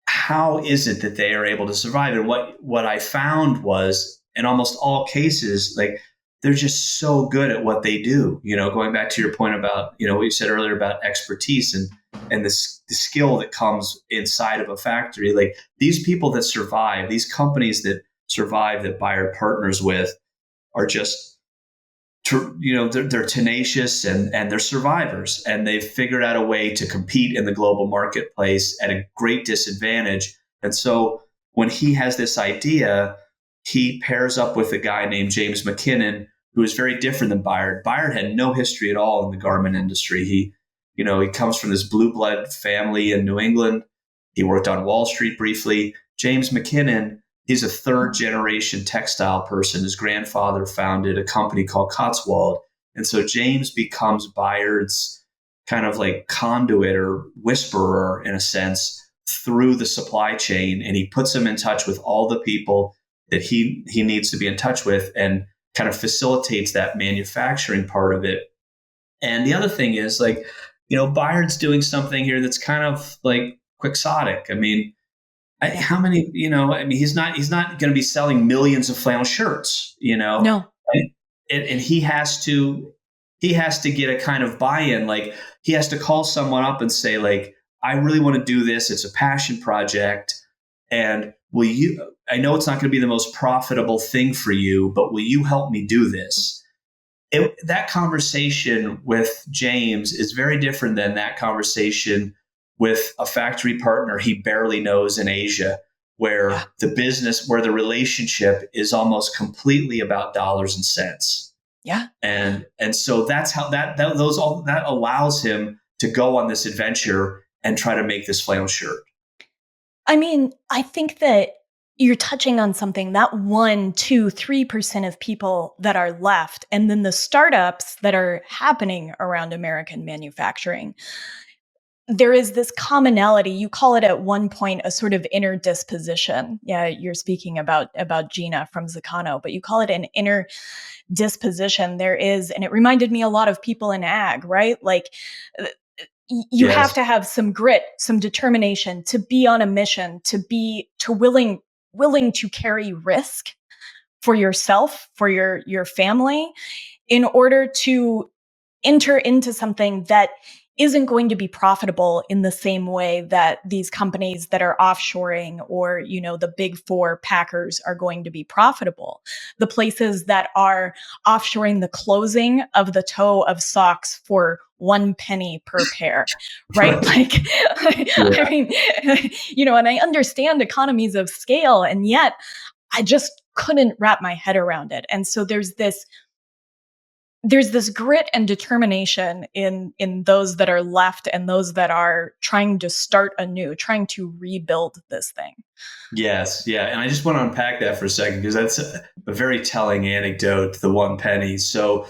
how is it that they are able to survive? And what I found was, in almost all cases, like, they're just so good at what they do. Going back to your point about, what you said earlier about expertise and the skill that comes inside of a factory. Like, these people that survive, these companies that survive that Bayard partners with, are just, they're tenacious and they're survivors, and they've figured out a way to compete in the global marketplace at a great disadvantage. And so when he has this idea, he pairs up with a guy named James McKinnon, who is very different than Bayard. Bayard had no history at all in the garment industry. He comes from this blue blood family in New England. He worked on Wall Street briefly. James McKinnon, he's a third generation textile person. His grandfather founded a company called Cotswold. And so James becomes Bayard's kind of like conduit or whisperer, in a sense, through the supply chain. And he puts him in touch with all the people that he needs to be in touch with, and kind of facilitates that manufacturing part of it. And the other thing is, like, Bayard's doing something here that's kind of like quixotic. I mean, how many, he's not going to be selling millions of flannel shirts, No. And he has to get a kind of buy-in. Like, he has to call someone up and say, like, I really want to do this. It's a passion project. And I know it's not going to be the most profitable thing for you, but will you help me do this? That conversation with James is very different than that conversation with a factory partner he barely knows in Asia, where the relationship is almost completely about dollars and cents. Yeah. And so that's how that allows him to go on this adventure and try to make this flannel shirt. I mean, I think that you're touching on something, that 1%, 2%, 3% of people that are left, and then the startups that are happening around American manufacturing. There is this commonality. You call it at one point a sort of inner disposition. Yeah, you're speaking about Gina from Zkano, but you call it an inner disposition. There is, and it reminded me a lot of people in ag, right? Like, you have to have some grit, some determination to be on a mission, to willing to carry risk for yourself, for your family, in order to enter into something that isn't going to be profitable in the same way that these companies that are offshoring or, the big four packers are going to be profitable. The places that are offshoring the closing of the toe of socks for 1 penny per pair, right? Like, I mean, and I understand economies of scale, and yet I just couldn't wrap my head around it. And so there's this grit and determination in those that are left and those that are trying to start anew, trying to rebuild this thing. Yes. Yeah. And I just want to unpack that for a second, because that's a very telling anecdote, the 1 penny. So,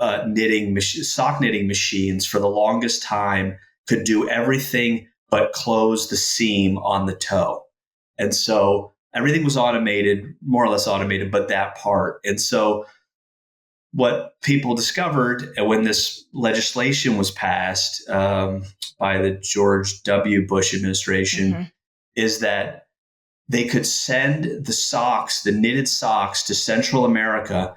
sock knitting machines for the longest time could do everything but close the seam on the toe. And so everything was automated, more or less automated, but that part. And so what people discovered when this legislation was passed by the George W. Bush administration is that they could send the knitted socks to Central America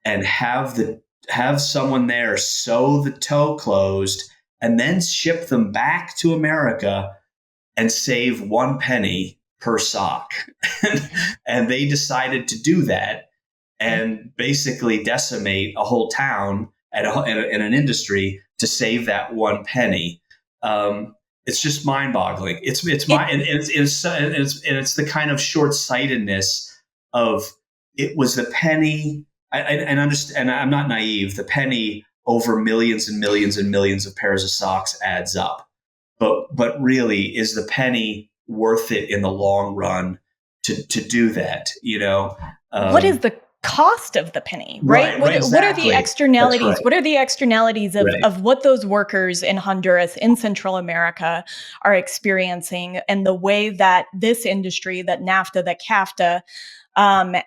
and have someone there sew the toe closed and then ship them back to America and save 1 penny per sock. And they decided to do that and basically decimate a whole town in an industry to save that 1 penny. It's just mind-boggling. It's the kind of short-sightedness of it was the penny. And understand, and I'm not naive. The penny over millions and millions and millions of pairs of socks adds up. But really, is the penny worth it in the long run to do that? What is the cost of the penny, right? Right, What are the exactly. That's externalities? right. What are the externalities of, Right. of what those workers in Honduras, in Central America, are experiencing, and the way that this industry, that NAFTA, that CAFTA,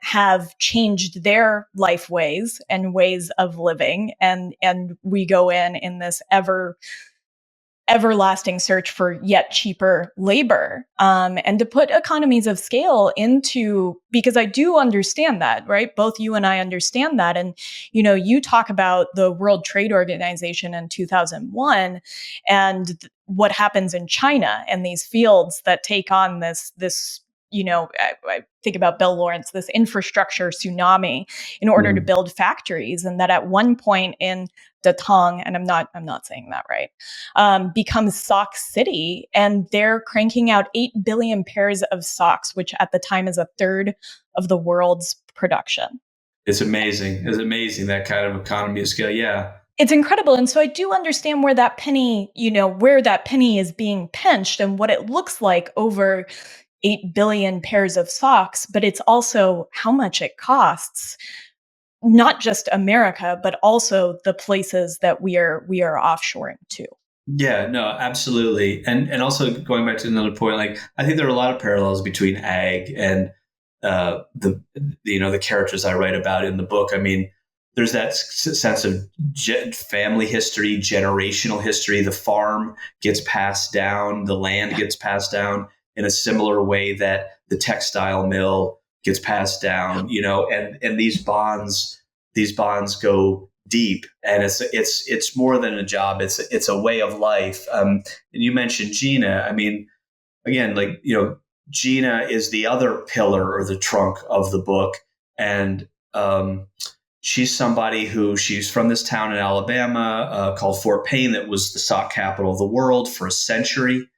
have changed their life ways and ways of living, and we go in this everlasting search for yet cheaper labor, and to put economies of scale into, because I do understand that, right? Both you and I understand that. And, you talk about the World Trade Organization in 2001 and what happens in China and these fields that take on this, I think about Bill Lawrence, this infrastructure tsunami in order to build factories. And that at one point in Datong, and I'm not saying that right, becomes Sock City, and they're cranking out 8 billion pairs of socks, which at the time is a third of the world's production. It's amazing. It's amazing, that kind of economy of scale. Yeah. It's incredible. And so I do understand where that penny, where that penny is being pinched and what it looks like over 8 billion pairs of socks, but it's also how much it costs, not just America, but also the places that we are offshoring to. Yeah, no, absolutely. And also going back to another point, like I think there are a lot of parallels between ag and the characters I write about in the book. I mean, there's that sense of family history, generational history. The farm gets passed down, the land gets passed down in a similar way that the textile mill gets passed down. And these bonds go deep, and it's more than a job. It's a way of life. And you mentioned Gina. I mean, again, like, Gina is the other pillar or the trunk of the book, and she's somebody she's from this town in Alabama called Fort Payne, that was the sock capital of the world for a century,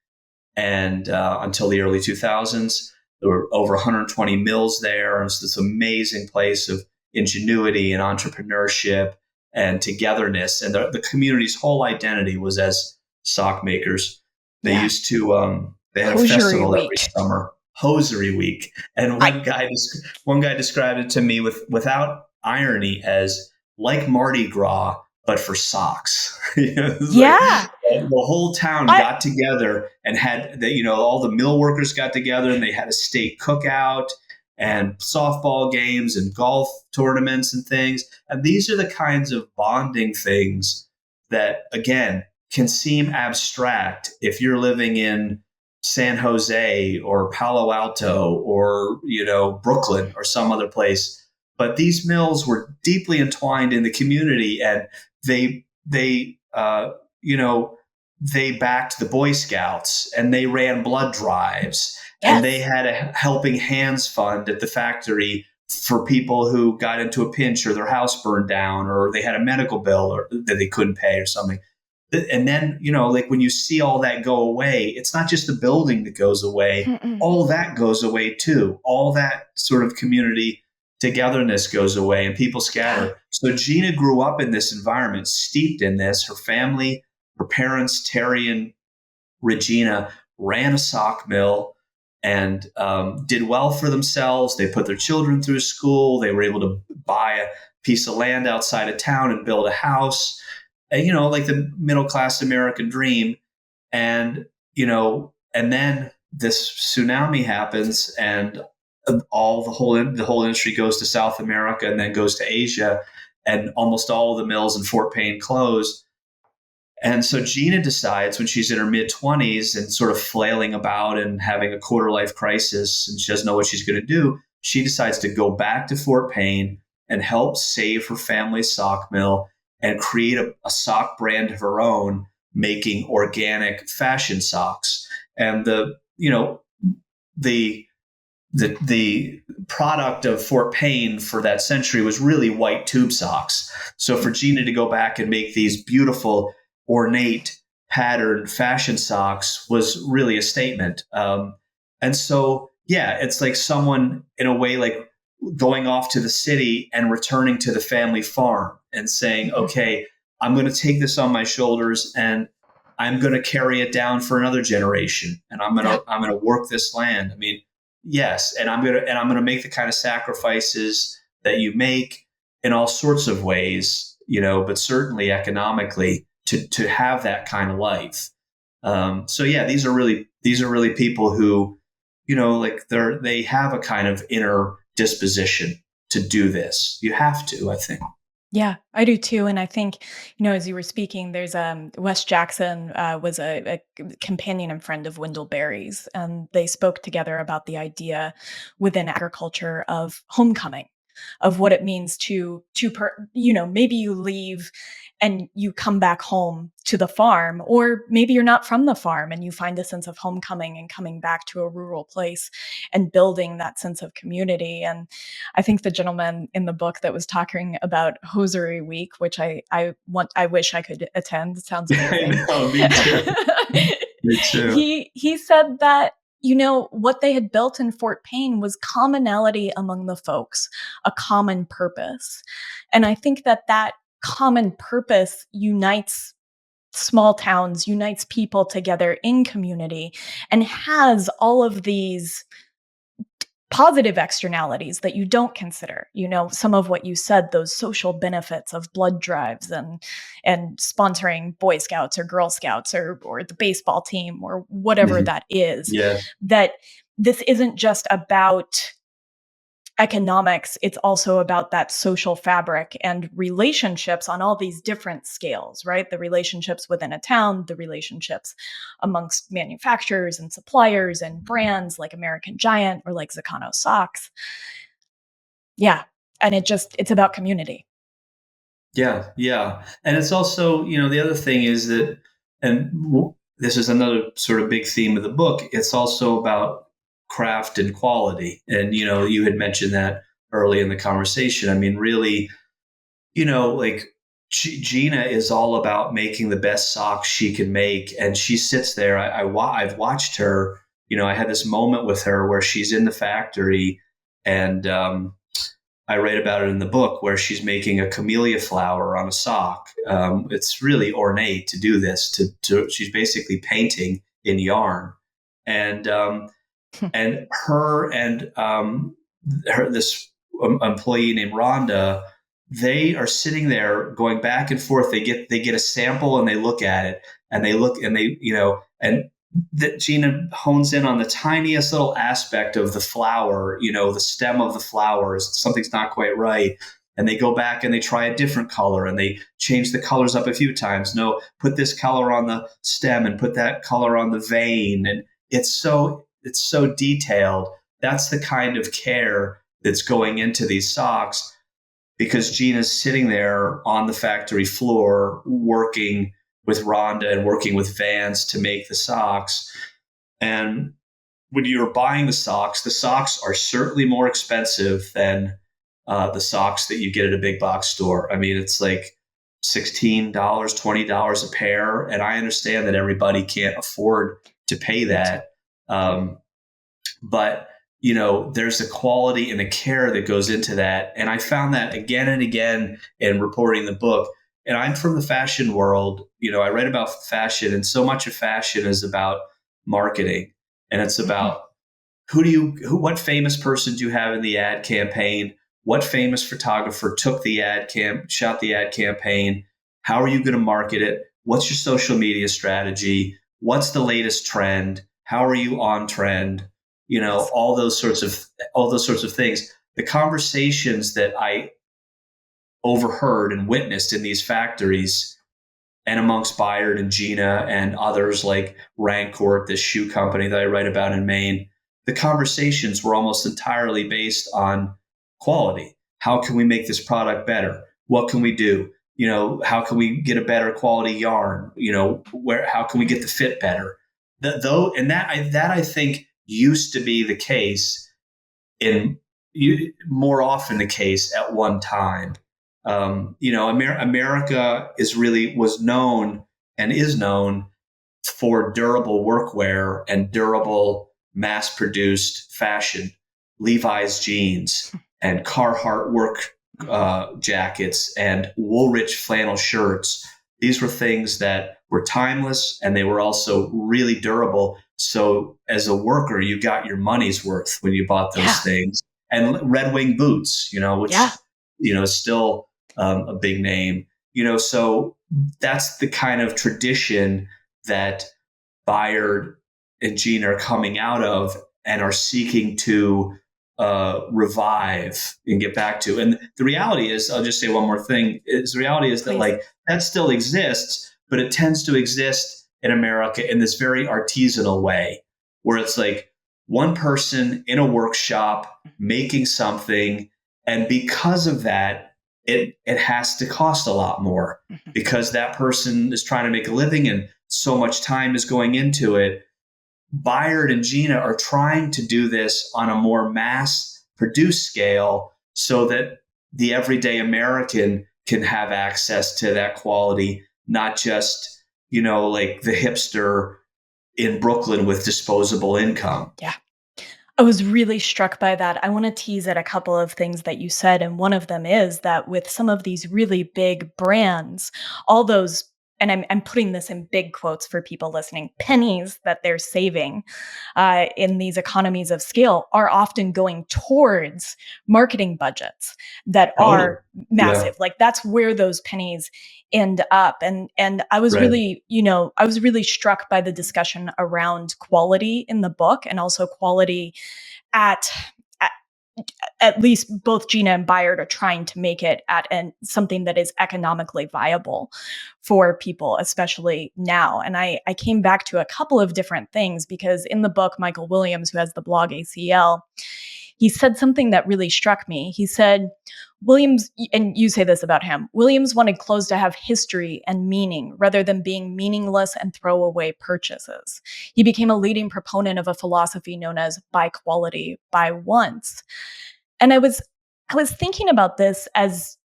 and until the early 2000s. There were over 120 mills there. It's this amazing place of ingenuity and entrepreneurship and togetherness. And the community's whole identity was as sock makers. They used to, they had Hosiery a festival week. every summer, Hosiery Week. And one guy described it to me without irony as like Mardi Gras, but for socks. Yeah. Like, the whole town got together and had all the mill workers got together, and they had a state cookout and softball games and golf tournaments and things. And these are the kinds of bonding things that, again, can seem abstract if you're living in San Jose or Palo Alto or, Brooklyn or some other place. But these mills were deeply entwined in the community, and they backed the Boy Scouts, and they ran blood drives. Yes. And they had a helping hands fund at the factory for people who got into a pinch or their house burned down or they had a medical bill that they couldn't pay or something. And then, like when you see all that go away, it's not just the building that goes away. Mm-mm. All that goes away too. All that sort of community togetherness goes away and people scatter. So Gina grew up in this environment, steeped in this. Her family, her parents, Terry and Regina, ran a sock mill and did well for themselves. They put their children through school. They were able to buy a piece of land outside of town and build a house, and, like the middle-class American dream. And, and then this tsunami happens, and the whole industry goes to South America and then goes to Asia, and almost all of the mills in Fort Payne closed. And so Gina decides, when she's in her mid-20s and sort of flailing about and having a quarter-life crisis, and she doesn't know what she's going to do, she decides to go back to Fort Payne and help save her family's sock mill and create a sock brand of her own, making organic fashion socks. And the product of Fort Payne for that century was really white tube socks. So for Gina to go back and make these beautiful, ornate, patterned fashion socks was really a statement. And so, yeah, it's like someone, in a way, like going off to the city and returning to the family farm and saying, okay, I'm going to take this on my shoulders and I'm going to carry it down for another generation. And I'm going to work this land. I mean, yes. And I'm going to make the kind of sacrifices that you make in all sorts of ways, but certainly economically to have that kind of life. So yeah, these are really people who, like they have a kind of inner disposition to do this. You have to, I think. Yeah, I do too. And I think, as you were speaking, there's Wes Jackson was a companion and friend of Wendell Berry's, and they spoke together about the idea within agriculture of homecoming, of what it means to maybe you leave and you come back home to the farm, or maybe you're not from the farm and you find a sense of homecoming and coming back to a rural place and building that sense of community. And I think the gentleman in the book that was talking about Hosiery Week, which I wish I could attend. It sounds amazing. I know, me too. Me too. He said that, what they had built in Fort Payne was commonality among the folks, a common purpose. And I think that common purpose unites small towns, unites people together in community, and has all of these positive externalities that you don't consider. Some of what you said, those social benefits of blood drives and sponsoring Boy Scouts or Girl Scouts or the baseball team or whatever that is. Yeah. That this isn't just about economics, it's also about that social fabric and relationships on all these different scales, right? The relationships within a town, the relationships amongst manufacturers and suppliers and brands like American Giant or like Zkano socks. Yeah. And it's about community. Yeah. Yeah. And it's also, the other thing is that, and this is another sort of big theme of the book, it's also about craft and quality. And, you had mentioned that early in the conversation. I mean, really, like Gina is all about making the best socks she can make. And she sits there. I've watched her, I had this moment with her where she's in the factory and, I write about it in the book where she's making a camellia flower on a sock. It's really ornate to do this. She's basically painting in yarn, and her and this employee named Rhonda, they are sitting there going back and forth. They get a sample and they look at it and that Gina hones in on the tiniest little aspect of the flower, the stem of the flowers. Something's not quite right. And they go back and they try a different color and they change the colors up a few times. No, put this color on the stem and put that color on the vein. And it's so detailed. That's the kind of care that's going into these socks because Gina's sitting there on the factory floor working with Rhonda and working with Vans to make the socks. And when you're buying the socks are certainly more expensive than the socks that you get at a big box store. I mean, it's like $16, $20 a pair. And I understand that everybody can't afford to pay that. But, there's a quality and a care that goes into that. And I found that again and again in reporting the book. And I'm from the fashion world. I read about fashion, and so much of fashion is about marketing. And it's about what famous person do you have in the ad campaign? What famous photographer shot the ad campaign? How are you going to market it? What's your social media strategy? What's the latest trend? How are you on trend? All those sorts of things. The conversations that I overheard and witnessed in these factories and amongst Bayard and Gina and others like Rancourt, this shoe company that I write about in Maine, the conversations were almost entirely based on quality. How can we make this product better? What can we do? How can we get a better quality yarn? How can we get the fit better? That I think used to be the case more often the case at one time. America was known and is known for durable workwear and durable mass-produced fashion. Levi's jeans, and Carhartt work jackets and Woolrich flannel shirts. These were things that were timeless, and they were also really durable. So as a worker, you got your money's worth when you bought those things. And Red Wing boots, which is still a big name. So that's the kind of tradition that Bayard and Gina are coming out of and are seeking to revive and get back to. And the reality is, I'll just say one more thing, is the reality is that like that still exists, but it tends to exist in America in this very artisanal way, where it's like one person in a workshop making something. And because of that, it has to cost a lot more because that person is trying to make a living and so much time is going into it. Bayard and Gina are trying to do this on a more mass produced scale so that the everyday American can have access to that quality, not just, like the hipster in Brooklyn with disposable income. Yeah. I was really struck by that. I want to tease at a couple of things that you said. And one of them is that with some of these really big brands, all those, and I'm putting this in big quotes for people listening, pennies that they're saving in these economies of scale are often going towards marketing budgets that are massive. Like that's where those pennies end up. And I was really, I was really struck by the discussion around quality in the book, and also quality at least both Gina and Bayard are trying to make it at something that is economically viable for people, especially now. And I came back to a couple of different things because in the book, Michael Williams, who has the blog ACL, he said something that really struck me. He said, Williams, and you say this about him, Williams wanted clothes to have history and meaning rather than being meaningless and throwaway purchases. He became a leading proponent of a philosophy known as buy quality, buy once. And I was thinking about this as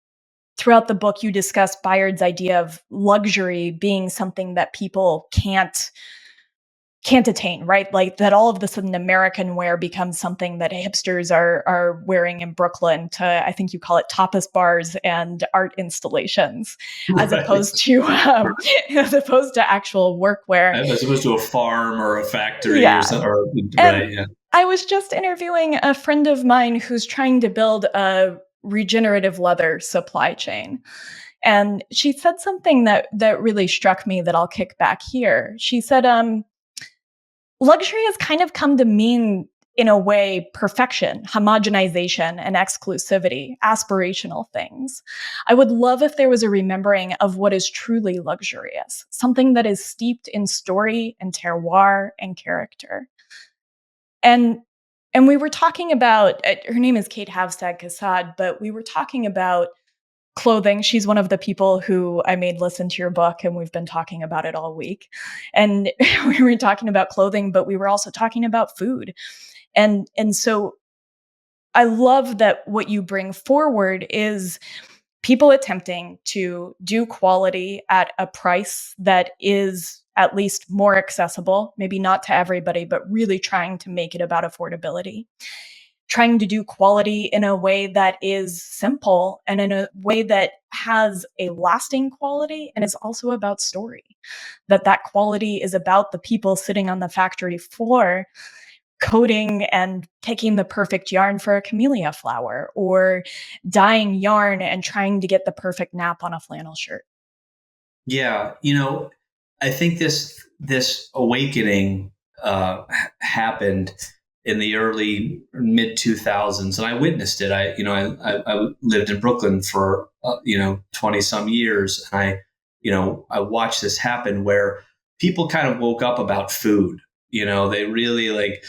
throughout the book you discuss Bayard's idea of luxury being something that people can't attain, right? Like that all of a sudden American wear becomes something that hipsters are wearing in Brooklyn to, I think you call it tapas bars and art installations, as opposed to actual workwear. As opposed to a farm or a factory or something. I was just interviewing a friend of mine who's trying to build a regenerative leather supply chain. And she said something that really struck me that I'll kick back here. She said, luxury has kind of come to mean, in a way, perfection, homogenization, and exclusivity, aspirational things. I would love if there was a remembering of what is truly luxurious, something that is steeped in story and terroir and character. And we were talking about, her name is Kate Havstad-Kassad, but we were talking about clothing. She's one of the people who I made listen to your book, and we've been talking about it all week. And we were talking about clothing, but we were also talking about food. And so I love that what you bring forward is people attempting to do quality at a price that is at least more accessible, maybe not to everybody, but really trying to make it about affordability. Trying to do quality in a way that is simple and in a way that has a lasting quality and is also about story. That quality is about the people sitting on the factory floor coding and picking the perfect yarn for a camellia flower, or dyeing yarn and trying to get the perfect nap on a flannel shirt. Yeah, I think this awakening happened in the early mid 2000s, and I witnessed it. I lived in Brooklyn for 20 some years, and I watched this happen where people kind of woke up about food. They really like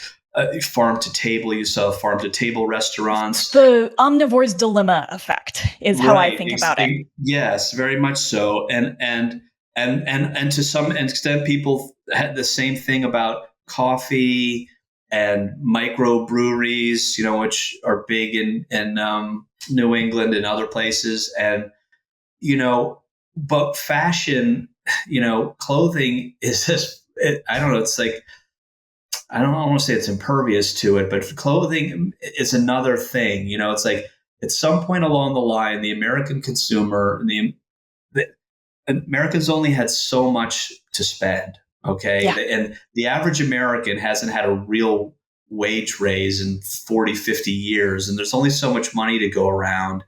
farm to table. You saw farm to table restaurants. The omnivore's dilemma effect is how I think about it. Yes, very much so, and to some extent, people had the same thing about coffee and microbreweries, which are big in New England and other places. And, but fashion, clothing is just, I don't know, it's like, I don't want to say it's impervious to it, but clothing is another thing. It's like at some point along the line, the American consumer, the Americans only had so much to spend. Okay. Yeah. And the average American hasn't had a real wage raise in 40, 50 years. And there's only so much money to go around.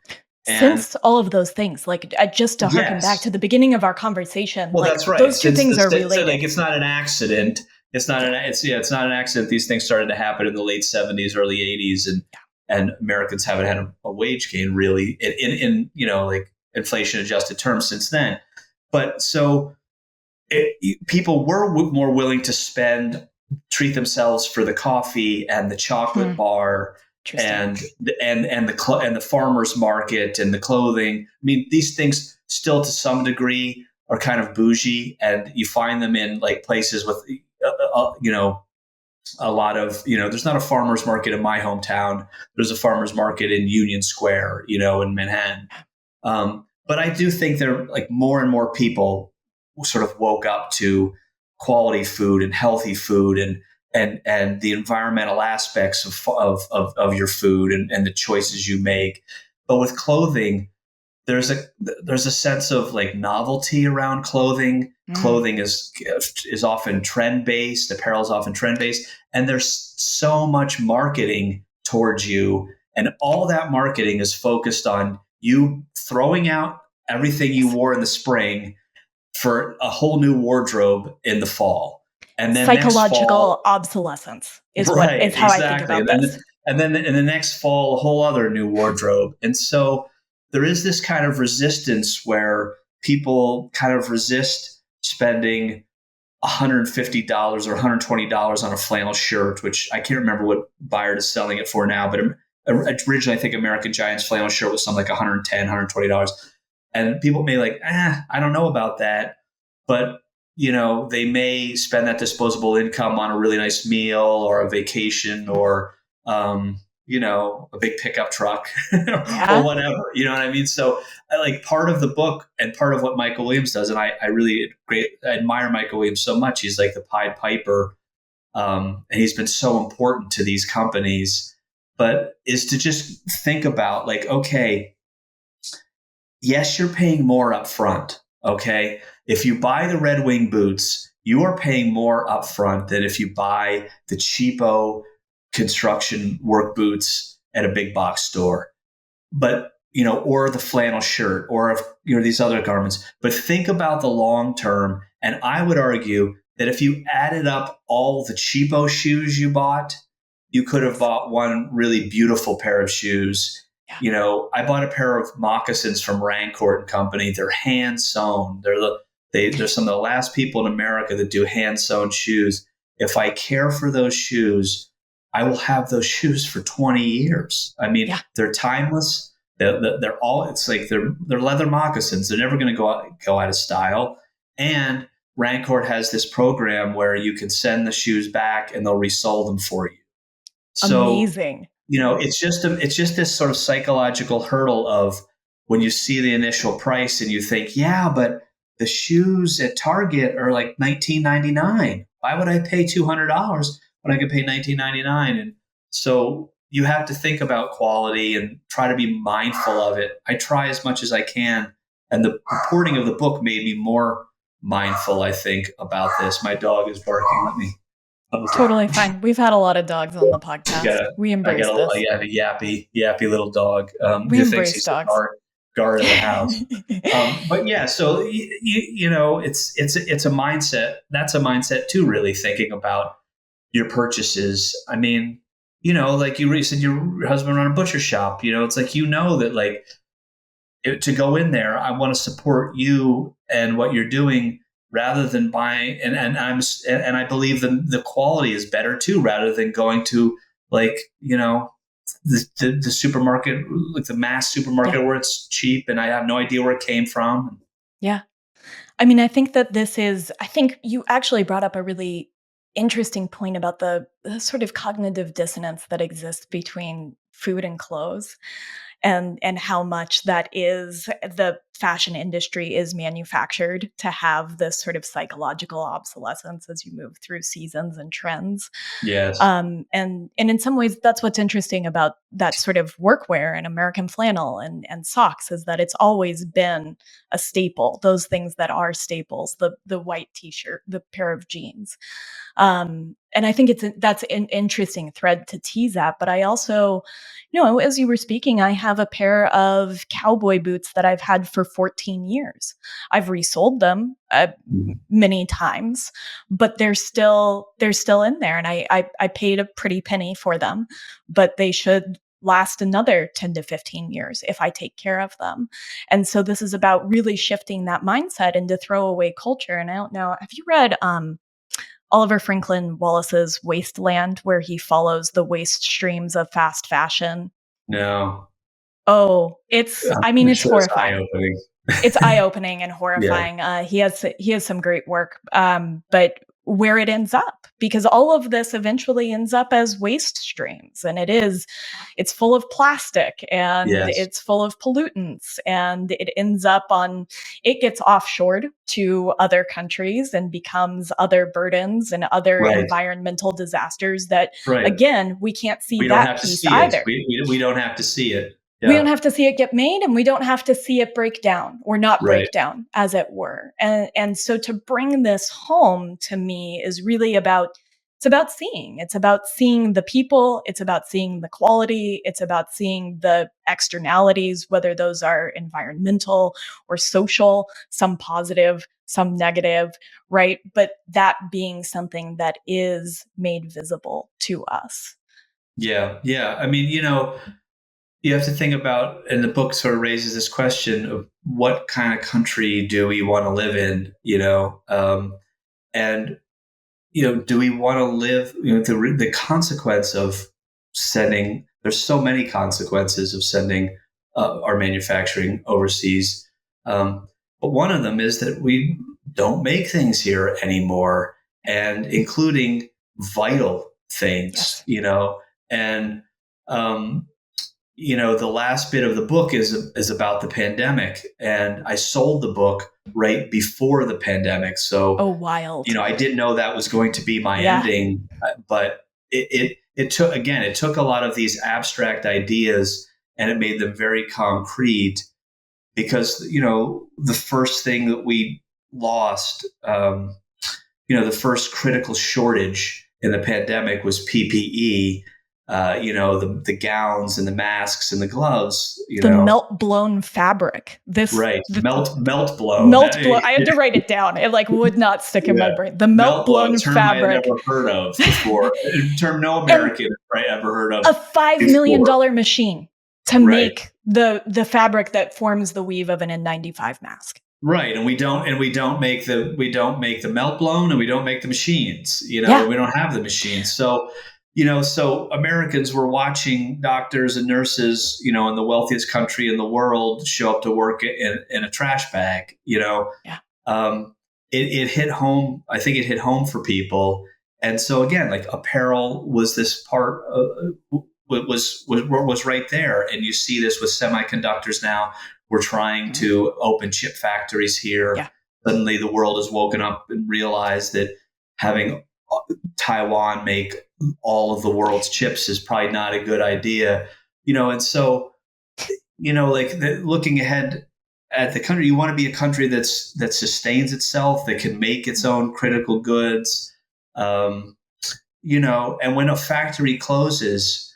And Since all of those things, like, just to harken back to yes, the beginning of our conversation, well, like, that's right. those 2 Since things are so related. like it's not an accident. Yeah. It's not an accident. These things started to happen in the late 70s, early 80s, and Americans haven't had a wage gain really in like inflation adjusted terms since then. But so people were more willing to treat themselves for the coffee and the chocolate Hmm. bar Interesting. and the farmers market and the clothing. I mean, these things still to some degree are kind of bougie, and you find them in like places with a lot of there's not a farmers market in my hometown. There's a farmers market in Union Square, in Manhattan. But I do think there like more and more people sort of woke up to quality food and healthy food and the environmental aspects of your food and the choices you make. But with clothing, there's a sense of like novelty around clothing. Mm. Clothing is often trend based. Apparel is often trend based, and there's so much marketing towards you, and all that marketing is focused on you throwing out everything you Yes. wore in the spring for a whole new wardrobe in the fall, and then next Psychological fall, obsolescence is right, how I think exactly, about this. and then in the next fall, a whole other new wardrobe, and so there is this kind of resistance where people kind of resist spending $150 or $120 on a flannel shirt, which I can't remember what Bayard is selling it for now, but originally I think American Giant's flannel shirt was something like $110, $120. And people may like, I don't know about that. But, they may spend that disposable income on a really nice meal or a vacation or, a big pickup truck or Yeah. whatever. You know what I mean? So, like part of the book and part of what Michael Williams does, and I really I admire Michael Williams so much. He's like the Pied Piper, and he's been so important to these companies. But is to just think about like, okay, yes, you're paying more up front. Okay. If you buy the Red Wing boots, you are paying more up front than if you buy the cheapo construction work boots at a big box store. But, or the flannel shirt or, these other garments. But think about the long term. And I would argue that if you added up all the cheapo shoes you bought, you could have bought one really beautiful pair of shoes. Yeah. I bought a pair of moccasins from Rancourt and Company. They're hand sewn. They're some of the last people in America that do hand sewn shoes. If I care for those shoes, I will have those shoes for 20 years. I mean, Yeah. they're timeless. They're all. It's like they're leather moccasins. They're never going to go out of style. And Rancourt has this program where you can send the shoes back and they'll resole them for you. So Amazing. it's just this sort of psychological hurdle of when you see the initial price and you think, yeah, but the shoes at Target are like $19.99. Why would I pay $200 when I could pay $19.99? And so you have to think about quality and try to be mindful of it. I try as much as I can, and the reporting of the book made me more mindful, I think, about this. My dog is barking. Let me. Totally fine. We've had a lot of dogs on the I podcast. got a, We I embrace got a, this. I have a yappy little dog We who thinks embrace he's the dogs. guard of the house. But yeah, so it's a mindset. That's a mindset too. Really thinking about your purchases. I mean, like you said, your husband ran a butcher shop. It's like that like to go in there, I want to support you and what you're doing rather than buying. And I believe the quality is better too, rather than going to like the supermarket, like the mass Yeah. supermarket where it's cheap and I have no idea where it came from. Yeah. I mean, I think that I think you actually brought up a really interesting point about the sort of cognitive dissonance that exists between food and clothes. and how much that is the fashion industry is manufactured to have this sort of psychological obsolescence as you move through seasons and trends. Yes. And in some ways, that's what's interesting about that sort of workwear and American flannel and socks, is that it's always been a staple. Those things that are staples, the white T-shirt, the pair of jeans. And I think that's an interesting thread to tease at. But I also, as you were speaking, I have a pair of cowboy boots that I've had for 14 years. I've resold them many times, but they're still in there, and I paid a pretty penny for them, but they should last another 10 to 15 years if I take care of them. And so this is about really shifting that mindset into throwaway culture. And I don't know, have you read Oliver Franklin Wallace's Wasteland, where he follows the waste streams of fast fashion? No. Oh, I'm it's sure it's horrifying. eye-opening. It's eye-opening and Yeah. horrifying. He has some great work, but where it ends up, because all of this eventually ends up as waste streams, and it's full of plastic and Yes. it's full of pollutants, and it gets offshored to other countries and becomes other burdens and other Right. environmental disasters that, Right. again, we can't see We don't that have to piece see it. either. We don't have to see it. We don't Yeah. have to see it get made, and we don't have to see it break down or not Right. break down, as it were. And so to bring this home to me is really it's about seeing. It's about seeing the people, it's about seeing the quality, it's about seeing the externalities, whether those are environmental or social, some positive, some negative, right? But that being something that is made visible to us. Yeah. Yeah. I mean, you have to think about, and the book sort of raises this question of what kind of country do we want to live in, and do we want to live, the consequence of sending, there's so many consequences of sending our manufacturing overseas. But one of them is that we don't make things here anymore, and including vital things, and, the last bit of the book is about the pandemic, and I sold the book right before the pandemic. So, wild. I didn't know that was going to be my ending, but it took a lot of these abstract ideas and it made them very concrete, because, the first thing that we lost, the first critical shortage in the pandemic was PPE. The gowns and the masks and the gloves, the melt blown fabric. Right. Melt blown. Melt blown. I had to write it down. It would not stick in my brain. The melt blown term fabric. I had never heard of before. A term no American has ever heard of. A $5 million machine to make the fabric that forms the weave of an N95 mask. Right, and we don't make the melt blown, and we don't make the machines. We don't have the machines. So, so Americans were watching doctors and nurses, in the wealthiest country in the world, show up to work in a trash bag. It hit home. I think it hit home for people, and so again, like apparel was this part was right there, and you see this with semiconductors now. We're trying to open chip factories here. Yeah. Suddenly the world has woken up and realized that having Taiwan make all of the world's chips is probably not a good idea. And so, looking ahead at the country, you want to be a country that sustains itself, that can make its own critical goods. And when a factory closes,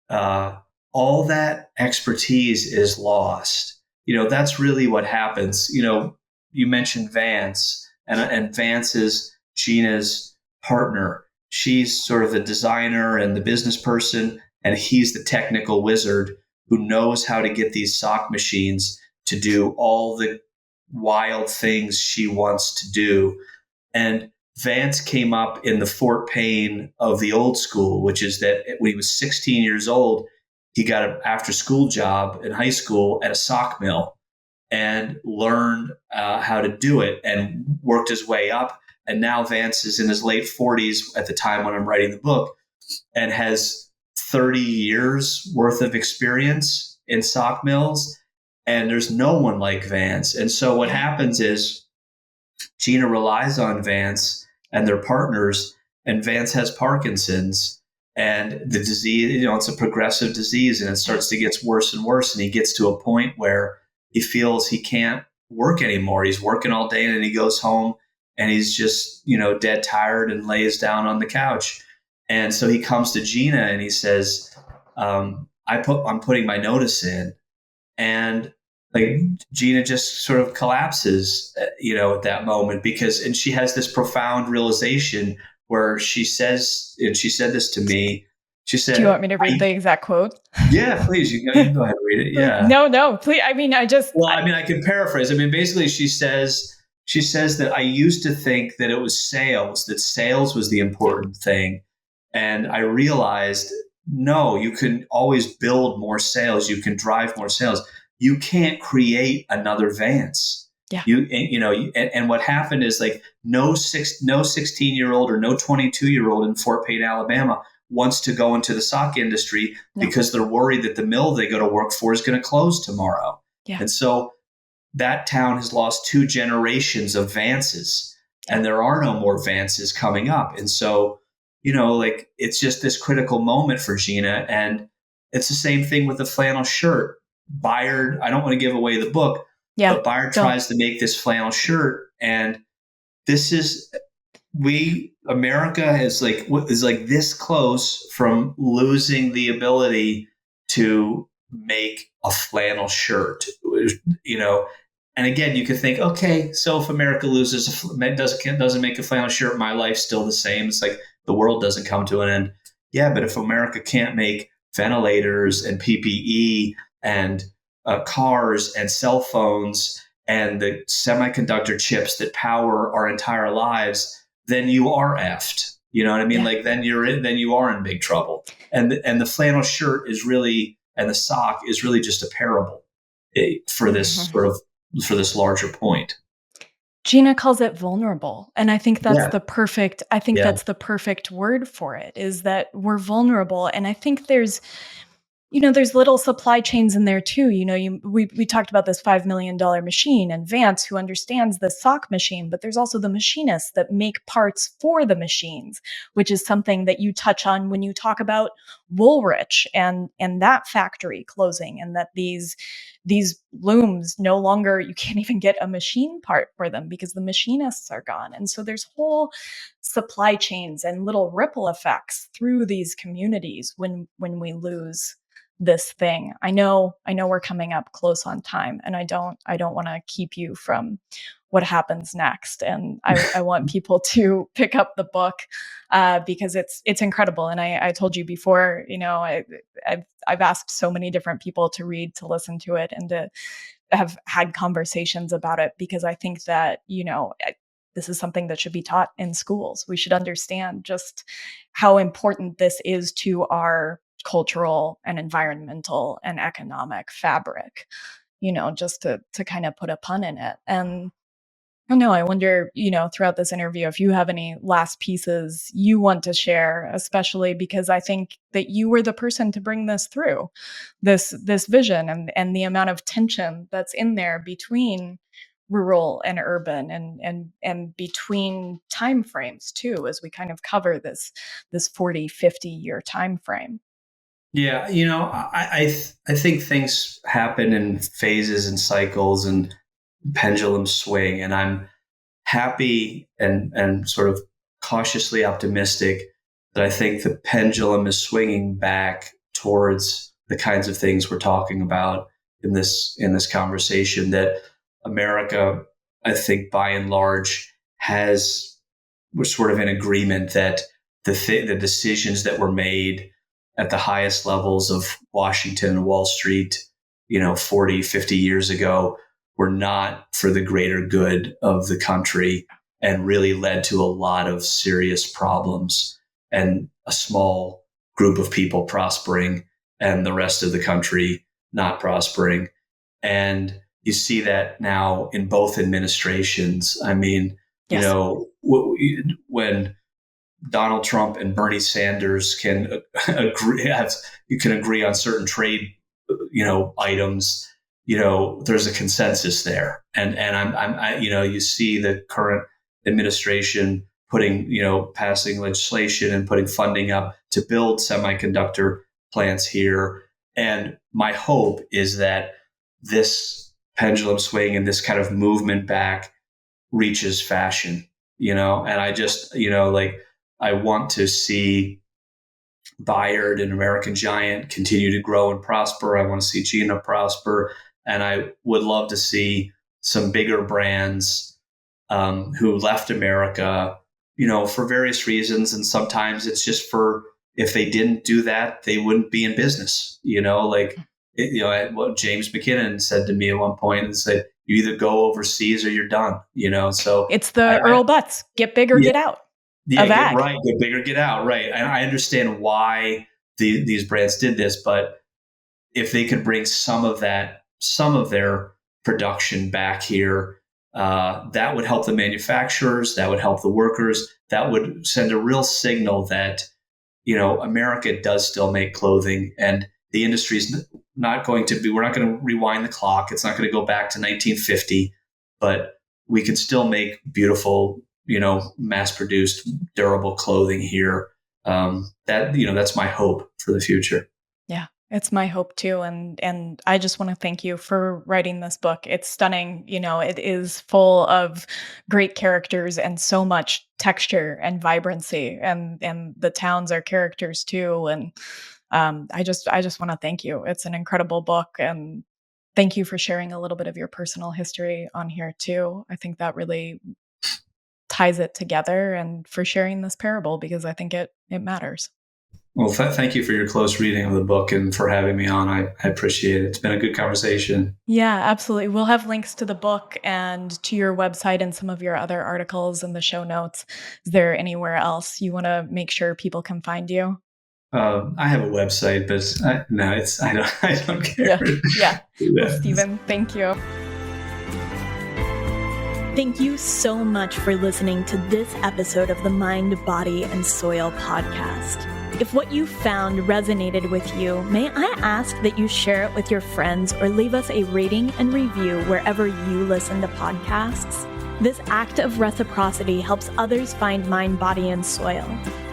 all that expertise is lost. That's really what happens. You mentioned Vance, and Vance is Gina's partner. She's sort of the designer and the business person, and he's the technical wizard who knows how to get these sock machines to do all the wild things she wants to do. And Vance came up in the Fort Payne of the old school, which is that when he was 16 years old, he got an after-school job in high school at a sock mill and learned how to do it and worked his way up. And now Vance is in his late 40s at the time when I'm writing the book, and has 30 years worth of experience in sock mills, and there's no one like Vance. And so what happens is Gina relies on Vance and their partners, and Vance has Parkinson's. And the disease, it's a progressive disease, and it starts to get worse and worse. And he gets to a point where he feels he can't work anymore. He's working all day, and then he goes home and he's just, dead tired and lays down on the couch. And so he comes to Gina and he says, I'm putting my notice in. And like Gina just sort of collapses, at that moment, and she has this profound realization where she says, and she said this to me, she said, do you want me to read the exact quote? Yeah, please. You can go ahead and read it. Yeah. No, please. I can paraphrase. Basically she says that I used to think that it was that sales was the important thing. And I realized, no, you can always build more sales. You can drive more sales. You can't create another Vance. Yeah. And what happened is like no 16-year-old or no 22-year-old in Fort Payne, Alabama wants to go into the sock industry because they're worried that the mill they go to work for is going to close tomorrow. Yeah. And so that town has lost 2 generations of Vances, and there are no more Vances coming up. And so, it's just this critical moment for Gina. And it's the same thing with the flannel shirt. Bayard, I don't want to give away the book, but Bayard tries to make this flannel shirt. And America is like this close from losing the ability to make a flannel shirt, And again, you could think, okay, so if America doesn't make a flannel shirt, my life's still the same. It's like the world doesn't come to an end. Yeah, but if America can't make ventilators and PPE and cars and cell phones and the semiconductor chips that power our entire lives, then you are effed. You know what I mean? Yeah. Like then you are in big trouble. And the flannel shirt is really, and the sock is really just a parable for this for this larger point. Gina calls it vulnerable. And I think that's the perfect word for it, is that we're vulnerable. And I think there's little supply chains in there too. We talked about this $5 million machine and Vance, who understands the sock machine, but there's also the machinists that make parts for the machines, which is something that you touch on when you talk about Woolrich and that factory closing, and that these looms no longer, you can't even get a machine part for them because the machinists are gone. And so there's whole supply chains and little ripple effects through these communities when we lose this thing. I know we're coming up close on time, and I don't want to keep you from what happens next. And I want people to pick up the book because it's incredible. And I told you before, I've asked so many different people to read, to listen to it, and to have had conversations about it, because I think that, this is something that should be taught in schools. We should understand just how important this is to our cultural and environmental and economic fabric, just to kind of put a pun in it. And I don't know, I wonder, throughout this interview, if you have any last pieces you want to share, especially because I think that you were the person to bring this through, this vision and the amount of tension that's in there between rural and urban and between time frames too, as we kind of cover this 40, 50 year time frame. Yeah, I think things happen in phases and cycles and pendulum swing, and I'm happy and sort of cautiously optimistic that I think the pendulum is swinging back towards the kinds of things we're talking about in this conversation. That America, I think, by and large, we're sort of in agreement that the decisions that were made at the highest levels of Washington and Wall Street, 40, 50 years ago, were not for the greater good of the country and really led to a lot of serious problems and a small group of people prospering and the rest of the country not prospering. And you see that now in both administrations. I mean, yes. When Donald Trump and Bernie Sanders can agree on certain trade items, there's a consensus there. And you see the current administration passing legislation and putting funding up to build semiconductor plants here. And my hope is that this pendulum swing and this kind of movement back reaches fashion, and I just, I want to see Bayard and American Giant continue to grow and prosper. I want to see Gina prosper. And I would love to see some bigger brands who left America, for various reasons. And sometimes it's just if they didn't do that, they wouldn't be in business, what James McKinnon said to me at one point and said, you either go overseas or you're done, so it's the Earl Butz, get bigger, get out. Yeah, get bigger, get out. Right. And I understand why these brands did this, but if they could bring some of their production back here, that would help the manufacturers, that would help the workers, that would send a real signal that, America does still make clothing, and the industry's we're not going to rewind the clock. It's not going to go back to 1950, but we can still make beautiful, mass-produced, durable clothing here. That's my hope for the future. Yeah, it's my hope too. And I just want to thank you for writing this book. It's stunning. It is full of great characters and so much texture and vibrancy. And the towns are characters too. And I just want to thank you. It's an incredible book. And thank you for sharing a little bit of your personal history on here too. I think that really ties it together, and for sharing this parable, because I think it matters. Well, thank you for your close reading of the book and for having me on. I appreciate it. It's been a good conversation. Yeah, absolutely. We'll have links to the book and to your website and some of your other articles in the show notes. Is there anywhere else you want to make sure people can find you? I have a website, but I don't care. Yeah. Well, Stephen, thank you. Thank you so much for listening to this episode of the Mind, Body, and Soil podcast. If what you found resonated with you, may I ask that you share it with your friends or leave us a rating and review wherever you listen to podcasts? This act of reciprocity helps others find Mind, Body, and Soil.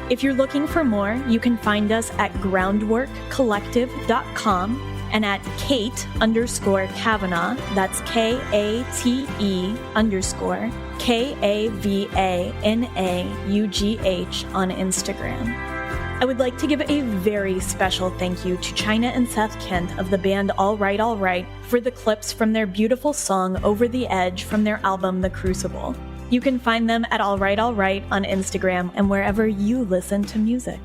If you're looking for more, you can find us at groundworkcollective.com and at Kate_Kavanaugh, that's KATE_KAVANAUGH on Instagram. I would like to give a very special thank you to China and Seth Kent of the band All Right, All Right for the clips from their beautiful song Over the Edge from their album The Crucible. You can find them at All Right, All Right on Instagram and wherever you listen to music.